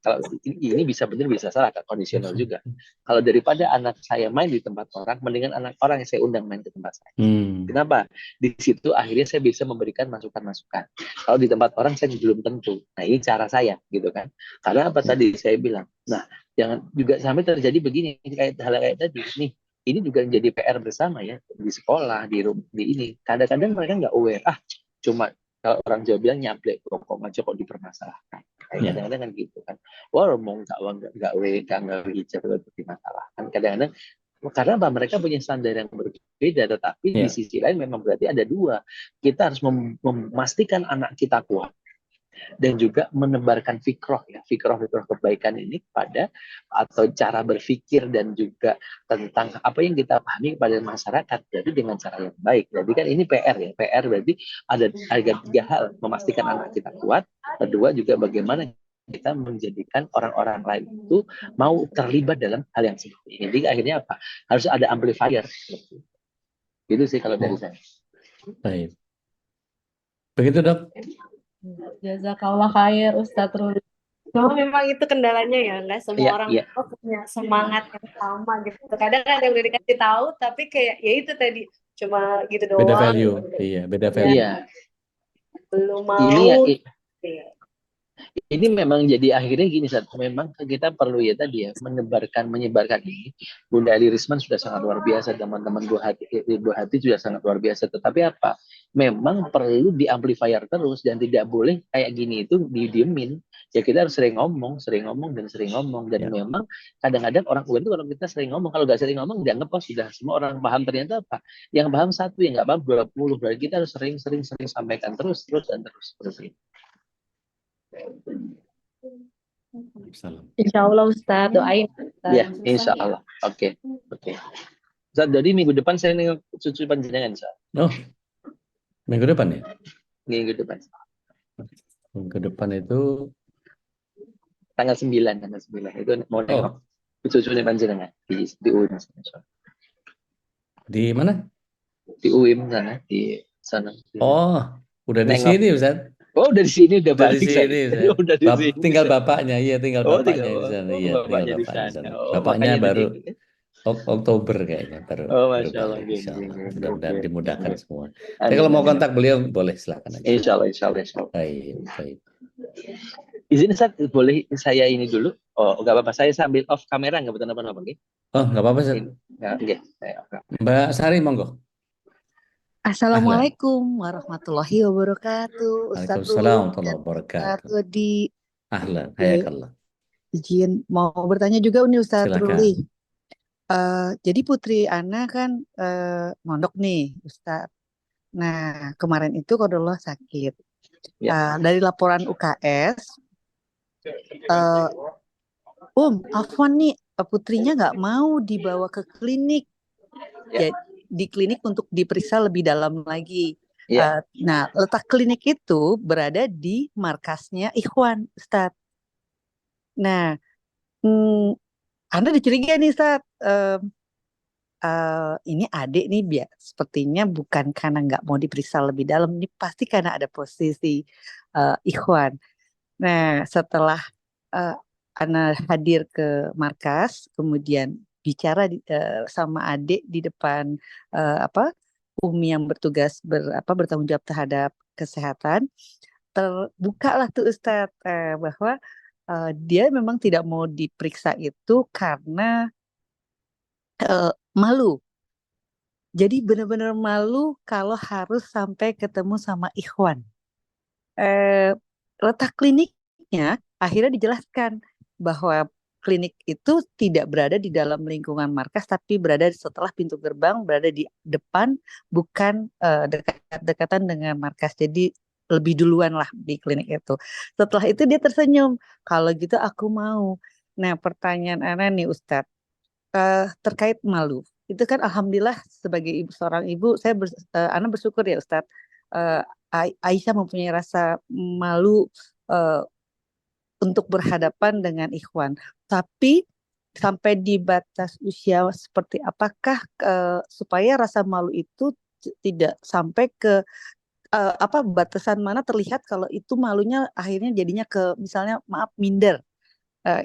Speaker 2: kalau ini bisa benar bisa salah, kondisional juga. Kalau daripada anak saya main di tempat orang, mendingan anak orang yang saya undang main ke tempat saya. Kenapa? Di situ akhirnya saya bisa memberikan masukan-masukan. Kalau di tempat orang saya belum tentu. Nah ini cara saya, gitu kan? Karena apa tadi saya bilang? Nah jangan juga sampai terjadi begini kayak hal kayak tadi. Nih ini juga menjadi PR bersama ya di sekolah, di ini. Kadang-kadang mereka nggak aware. Cuma kalau orang Jawa bilang nyablek rokok aja kok dipermasalahkan. Kadang-kadang kan gitu kan. Wah, mau nggak hijab itu dimasalahkan. Kadang-kadang karena apa? Mereka punya standar yang berbeda, tetapi di sisi lain memang berarti ada dua. Kita harus memastikan anak kita kuat dan juga menebarkan fikroh kebaikan ini kepada atau cara berpikir dan juga tentang apa yang kita pahami kepada masyarakat, jadi dengan cara yang baik. Jadi kan ini PR ya, PR berarti ada tiga hal: memastikan anak kita kuat, kedua juga bagaimana kita menjadikan orang-orang lain itu mau terlibat dalam hal yang seperti ini. Jadi akhirnya apa? Harus ada amplifier. Gitu sih kalau dari saya.
Speaker 1: Baik. Begitu dok.
Speaker 3: Jazakallah khair Ustadz Ruli. Cuma memang itu kendalanya ya, nggak semua orang punya semangat yang sama gitu. Kadang ada yang udah dikasih tahu, tapi kayak ya itu tadi cuma gitu doang.
Speaker 1: Beda value, iya beda value.
Speaker 2: Iya.
Speaker 3: Belum mau.
Speaker 2: Ini memang jadi akhirnya gini, Sat. Memang kita perlu ya tadi ya menyebarkan ini. Bunda Ali Risman sudah sangat luar biasa, teman-teman Bu Hati sudah sangat luar biasa. Tetapi apa? Memang perlu diamplifier terus dan tidak boleh kayak gini itu didiemin. Ya kita harus sering ngomong dan memang kadang-kadang orang itu kalau kita sering ngomong, kalau nggak sering ngomong dianggap sudah semua orang paham. Ternyata apa? Yang paham satu, yang nggak paham 20. Berarti kita harus sering sampaikan terus seperti itu.
Speaker 3: Insya Allah Ustaz, doain Ustaz.
Speaker 2: Ya, insya Allah. Oke. Ustaz, jadi minggu depan saya nengok cucu panjenengan, Ustaz.
Speaker 1: Oh, minggu depan ya?
Speaker 2: Minggu depan.
Speaker 1: Minggu depan itu
Speaker 2: tanggal 9 itu mau nengok cucu panjenengan di UIM.
Speaker 1: Di mana?
Speaker 2: Di UIM sana, di sana.
Speaker 1: Oh, udah di sini Ustaz.
Speaker 2: Oh, dari sini udah balik.
Speaker 1: Udah di sini. Tinggal bapaknya, tinggal bapaknya di sana.
Speaker 2: Iya, bapaknya di sana.
Speaker 1: Bapaknya baru Oktober kayaknya baru.
Speaker 2: Masya Allah.
Speaker 1: Mudah-mudahan dimudahkan semua. Tapi kalau mau kontak beliau boleh silakan aja.
Speaker 2: Insya Allah.
Speaker 1: Baik.
Speaker 2: Izin Ustaz, boleh saya ini dulu? Oh, nggak apa-apa. Saya sambil off kamera, nggak betul apa-apa.
Speaker 1: Oh, nggak apa-apa Ustaz. Mbak Sari, monggo.
Speaker 4: Assalamualaikum warahmatullahi wabarakatuh.
Speaker 1: Waalaikumsalam warahmatullahi wabarakatuh.
Speaker 4: Ustaz Rudi.
Speaker 1: Ahlan, hayakallah.
Speaker 4: Izin mau bertanya juga nih Ustaz Ruli.
Speaker 1: Silakan.
Speaker 4: Jadi putri Ana kan mondok nih Ustaz. Nah kemarin itu qadarullah sakit. Dari laporan UKS, afwan nih putrinya nggak mau dibawa ke klinik. Ya, di klinik untuk diperiksa lebih dalam lagi. Nah, letak klinik itu berada di markasnya Ikhwan, Ustadz. Nah, Anda dicurigai nih, Ustadz. Ini adik nih sepertinya bukan karena nggak mau diperiksa lebih dalam, ini pasti karena ada posisi Ikhwan. Nah, setelah Anda hadir ke markas, kemudian bicara sama adik di depan Umi yang bertugas bertanggung jawab terhadap kesehatan, terbukalah tuh Ustadz bahwa dia memang tidak mau diperiksa itu karena malu. Jadi benar-benar malu kalau harus sampai ketemu sama Ikhwan. Letak kliniknya akhirnya dijelaskan bahwa klinik itu tidak berada di dalam lingkungan markas, tapi berada setelah pintu gerbang, berada di depan, bukan dekat-dekatan dengan markas. Jadi lebih duluan lah di klinik itu. Setelah itu dia tersenyum. Kalau gitu aku mau. Nah, pertanyaan Ana nih Ustadz, terkait malu. Itu kan alhamdulillah sebagai seorang ibu, Ana bersyukur ya Ustadz. Aisyah mempunyai rasa malu untuk berhadapan dengan ikhwan. Tapi sampai di batas usia seperti apakah supaya rasa malu itu tidak sampai ke batasan mana terlihat kalau itu malunya akhirnya jadinya ke misalnya maaf minder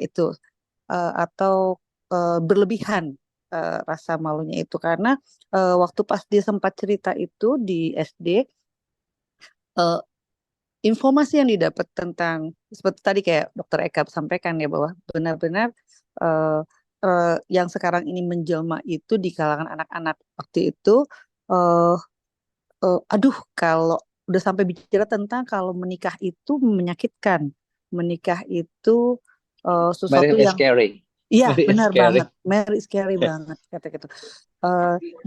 Speaker 4: itu atau berlebihan rasa malunya itu karena waktu pas dia sempat cerita itu di SD eh, informasi yang didapat tentang seperti tadi kayak Dokter Eka sampaikan ya bahwa benar-benar eh, yang sekarang ini menjelma itu di kalangan anak-anak waktu itu eh, aduh kalau udah sampai bicara tentang kalau menikah itu menyakitkan, menikah itu sesuatu
Speaker 2: Marriage is
Speaker 4: yang
Speaker 2: scary.
Speaker 4: iya
Speaker 2: Marriage is
Speaker 4: benar
Speaker 2: scary.
Speaker 4: banget, marriage scary banget kata gitu.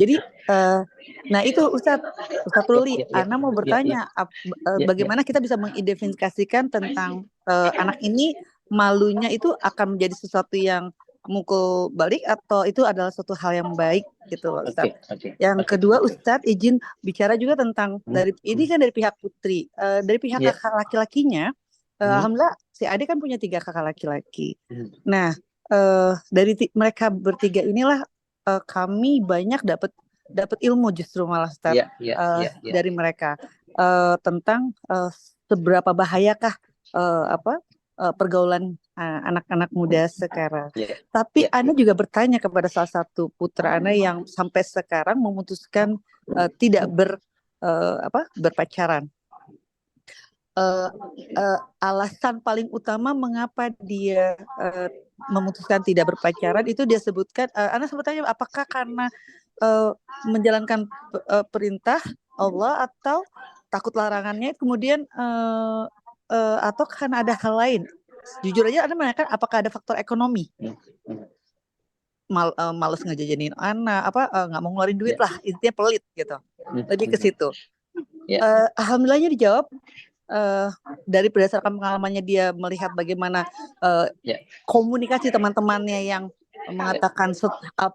Speaker 4: Jadi nah itu Ustadz Ruli,
Speaker 2: Ya,
Speaker 4: Ana mau
Speaker 2: ya, ya,
Speaker 4: bertanya
Speaker 2: ya, ya.
Speaker 4: bagaimana kita bisa mengidentifikasikan tentang anak ini malunya itu akan menjadi sesuatu yang mukul balik atau itu adalah suatu hal yang baik gitu loh
Speaker 2: Oke,
Speaker 4: Ustadz.
Speaker 2: oke,
Speaker 4: Yang
Speaker 2: oke,
Speaker 4: kedua
Speaker 2: oke.
Speaker 4: Ustadz izin bicara juga tentang dari ini kan dari pihak putri, dari pihak
Speaker 2: Ya.
Speaker 4: kakak laki-lakinya, alhamdulillah si Ade kan punya 3 kakak laki-laki. Nah dari mereka bertiga inilah kami banyak dapat ilmu justru malah Ustadz
Speaker 2: Ya, ya, ya, ya.
Speaker 4: dari mereka tentang seberapa bahayakah pergaulan anak-anak muda sekarang.
Speaker 2: Ya,
Speaker 4: Tapi
Speaker 2: ya,
Speaker 4: Ana
Speaker 2: ya.
Speaker 4: juga bertanya kepada salah satu putra Ana yang sampai sekarang memutuskan tidak berpacaran. Alasan paling utama mengapa dia memutuskan tidak berpacaran itu dia sebutkan, Ana sebutnya apakah karena menjalankan perintah Allah atau takut larangannya, kemudian atau karena ada hal lain. Jujur aja Ana menanyakan apakah ada faktor ekonomi, males ngejajanin anak, nggak mau ngeluarin duit lah, intinya pelit gitu, lebih ke situ. Alhamdulillahnya dijawab dari berdasarkan pengalamannya dia melihat bagaimana komunikasi teman-temannya yang mengatakan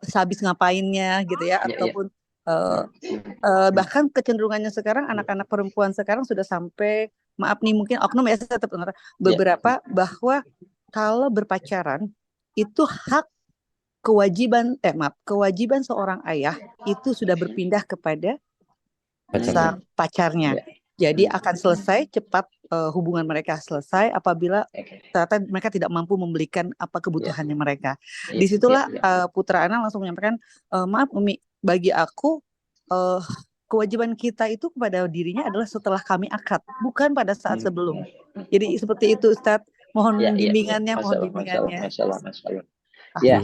Speaker 4: sehabis ngapainnya gitu ya, ataupun bahkan kecenderungannya sekarang anak-anak perempuan sekarang sudah sampai maaf nih mungkin oknum ya saya tetap beberapa bahwa kalau berpacaran itu kewajiban seorang ayah itu sudah berpindah kepada sang pacarnya. Jadi akan selesai cepat hubungan mereka selesai apabila ternyata mereka tidak mampu membelikan apa kebutuhannya mereka. Disitulah putra Ana langsung menyampaikan, maaf Umi, bagi aku kewajiban kita itu kepada dirinya adalah setelah kami akad, bukan pada saat sebelum. Jadi seperti itu Ustadz. Mohon bimbingannya, mohon bimbingannya.
Speaker 2: Masalah. Ya,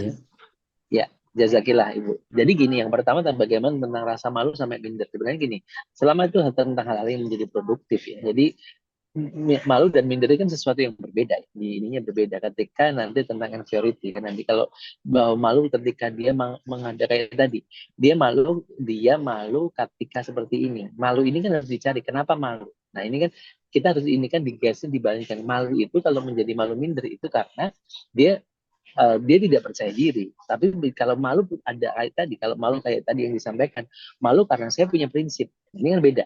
Speaker 2: ya. Jazakillah Ibu. Jadi gini, yang pertama bagaimana tentang rasa malu sampai minder. Sebenarnya gini, selama itu tentang hal-hal yang menjadi produktif ya. Jadi malu dan minder itu kan sesuatu yang berbeda. Ininya berbeda. Ketika nanti tentang inferiority, kan nanti kalau malu ketika dia mengadakan tadi, dia malu ketika seperti ini. Malu ini kan harus dicari. Kenapa malu? Nah ini kan kita harus ini kan digeser dibandingkan malu itu kalau menjadi malu minder itu karena dia tidak percaya diri. Tapi kalau malu ada kayak tadi, kalau malu kayak tadi yang disampaikan, malu karena saya punya prinsip. Ini kan beda.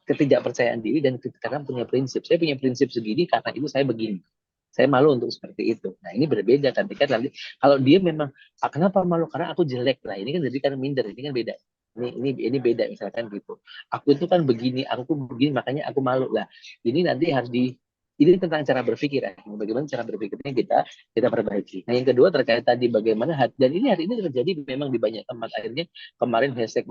Speaker 2: Ketidakpercayaan diri dan karena punya prinsip. Saya punya prinsip segini karena itu saya begini. Saya malu untuk seperti itu. Nah ini berbeda kan. Nanti kalau dia memang kenapa malu karena aku jelek lah. Ini kan jadi kan minder. Ini kan beda. Ini beda misalkan gitu. Aku itu kan begini, aku begini makanya aku malu lah. Ini nanti harus ini tentang cara berpikir ya. Bagaimana cara berpikirnya kita perbaiki. Nah yang kedua terkait tadi bagaimana dan ini hari ini terjadi memang di banyak tempat. Akhirnya kemarin hashtag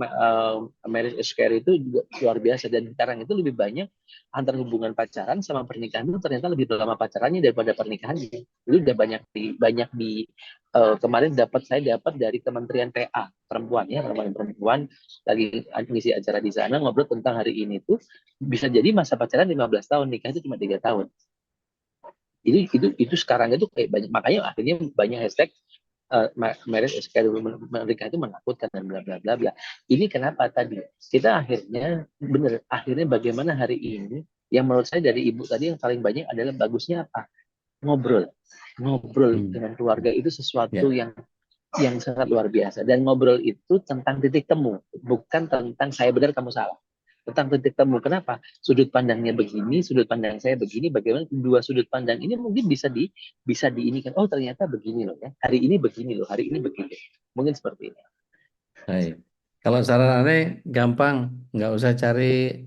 Speaker 2: marriage is scary itu juga luar biasa dan sekarang itu lebih banyak antar hubungan pacaran sama pernikahan itu ternyata lebih lama pacarannya daripada pernikahannya. Itu udah banyak di kemarin saya dapat dari Kementerian PA perempuan ya, perempuan lagi ngisi acara di sana ngobrol tentang hari ini tuh bisa jadi masa pacaran 15 tahun, nikah itu cuma 3 tahun. Itu sekarang itu kayak banyak, makanya akhirnya banyak hashtag marriage is scary, mereka itu menakutkan dan bla bla bla bla. Ini kenapa tadi kita akhirnya bagaimana hari ini yang menurut saya dari ibu tadi yang paling banyak adalah bagusnya apa? Ngobrol dengan keluarga itu sesuatu yang sangat luar biasa dan ngobrol itu tentang titik temu, bukan tentang saya benar kamu salah. tentang titik temu. Kenapa? Sudut pandangnya begini, sudut pandang saya begini. Bagaimana dua sudut pandang ini mungkin bisa diinikan. Oh ternyata begini loh ya. Hari ini begini loh. Hari ini begini. Mungkin seperti ini.
Speaker 1: Baik. Kalau saran aneh gampang, nggak usah cari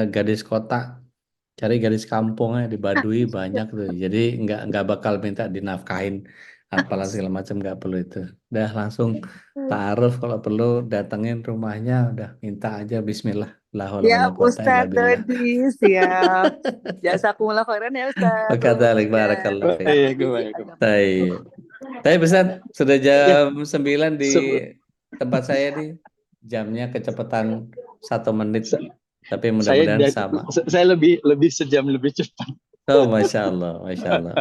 Speaker 1: gadis kota, cari gadis kampung di Baduy banyak tuh. Jadi nggak bakal minta dinafkahin apalah segala macam, nggak perlu itu. Udah langsung ta'aruf, kalau perlu datengin rumahnya, udah minta aja Bismillah, la haula wala
Speaker 4: Siap
Speaker 1: quwata illa
Speaker 4: Ustadz
Speaker 1: billah.
Speaker 4: Dodi, siap. Jazakumullah khairan ya Ustadz.
Speaker 1: Wakadzalik,
Speaker 4: Semoga
Speaker 1: barakallahu fiik.
Speaker 2: Iya,
Speaker 1: Baik. Tapi Ustaz, sudah
Speaker 2: Ya,
Speaker 1: jam 9 di
Speaker 2: se-
Speaker 1: tempat saya nih. Jamnya kecepatan 1 menit.
Speaker 2: se-
Speaker 1: Tapi
Speaker 2: saya
Speaker 1: mudah-mudahan sama.
Speaker 2: saya lebih sejam lebih cepat.
Speaker 1: Oh, Masya Allah, Masya Allah.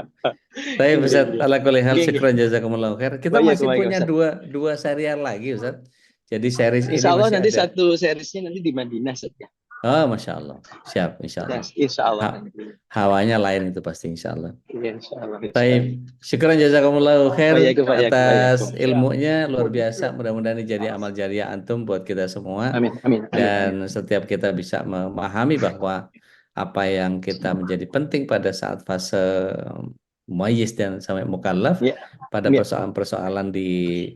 Speaker 1: Tapi
Speaker 2: Iya,
Speaker 1: Ustaz,
Speaker 2: iya.
Speaker 1: ala kulli hal,
Speaker 2: Iya, iya.
Speaker 1: syukran jazakumullah khair. Kita
Speaker 2: Baik,
Speaker 1: masih
Speaker 2: baik,
Speaker 1: punya
Speaker 2: Ustaz.
Speaker 1: dua serial lagi, Ustaz. Jadi series ini
Speaker 2: Insya Allah
Speaker 1: masih
Speaker 2: nanti
Speaker 1: ada.
Speaker 2: satu seriesnya nanti di Madinah saja.
Speaker 1: Oh, Masya Allah. Siap, Insya Allah.
Speaker 2: Insya Allah.
Speaker 1: Hawanya lain itu pasti, Insya Allah.
Speaker 2: Iya, Insya Allah.
Speaker 1: Baik, syukran jazakumullah khair
Speaker 2: Baik.
Speaker 1: atas ilmunya, luar biasa. Mudah-mudahan ini jadi amal jariah antum buat kita semua.
Speaker 2: Amin.
Speaker 1: Dan setiap kita bisa memahami bahwa apa yang kita menjadi penting pada saat fase mumayyiz dan sampai mukallaf,
Speaker 2: Ya,
Speaker 1: pada
Speaker 2: ya.
Speaker 1: persoalan-persoalan di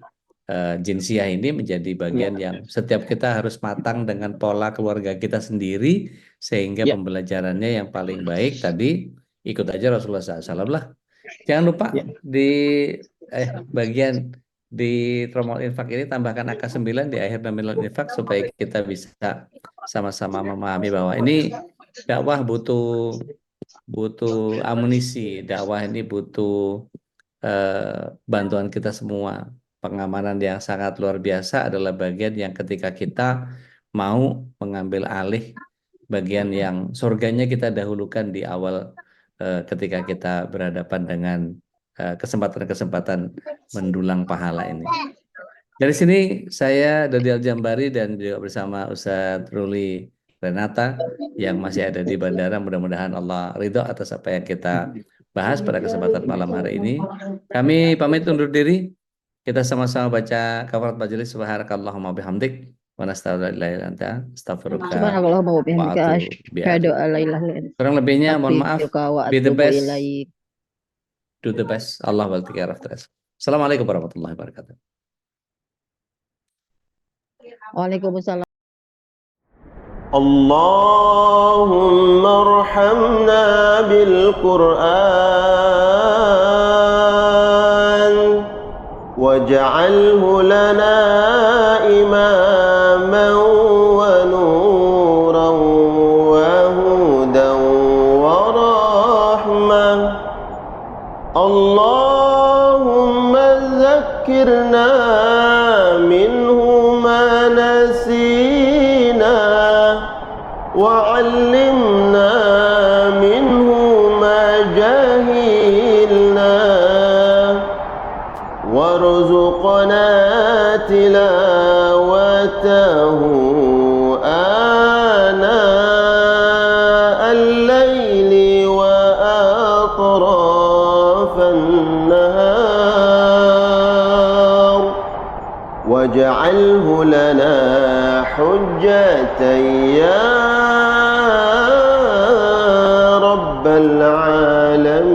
Speaker 1: jinsiah ini menjadi bagian yang setiap kita harus matang dengan pola keluarga kita sendiri, sehingga
Speaker 2: Ya.
Speaker 1: pembelajarannya yang paling baik tadi ikut aja Rasulullah SAW lah. Jangan lupa
Speaker 2: Ya.
Speaker 1: di bagian di Tromol Infak ini tambahkan angka 9 di akhir nominal infak supaya kita bisa sama-sama memahami bahwa ini dakwah butuh amunisi, dakwah ini butuh bantuan kita semua. Pengamanan yang sangat luar biasa adalah bagian yang ketika kita mau mengambil alih bagian yang surganya kita dahulukan di awal, ketika kita berhadapan dengan kesempatan-kesempatan mendulang pahala ini. Dari sini saya Dodi Aljambari dan juga bersama Ustadz Ruli Renata yang masih ada di bandara. Mudah-mudahan Allah ridho atas apa yang kita bahas pada kesempatan malam hari ini. Kami pamit undur diri. Kita sama-sama baca kafarat majelis. Subhanakallahumma bihamdik wa nastaghfiruka astaghfiruka
Speaker 5: Subhanallahumma wa bihamdika
Speaker 1: wa
Speaker 5: asyhadu an la ilaha illa anta
Speaker 1: kurang lebihnya mohon maaf.
Speaker 5: astaghfiruka wa
Speaker 1: Be the
Speaker 5: atubu
Speaker 1: best.
Speaker 5: ilaik.
Speaker 1: Do the best. Allah wal taqiyar. Assalamualaikum warahmatullahi wabarakatuh.
Speaker 5: Waalaikumsalam.
Speaker 6: اللهم ارحمنا بالقرآن واجعله لنا إماما ونورا وهدى ورحمة اللهم ذكرنا منه ما نسينا وعلمنا منه ما جهلنا وارزقنا تلاوته آناء الليل وأطراف النهار واجعله لنا حجة يا رب العالمين.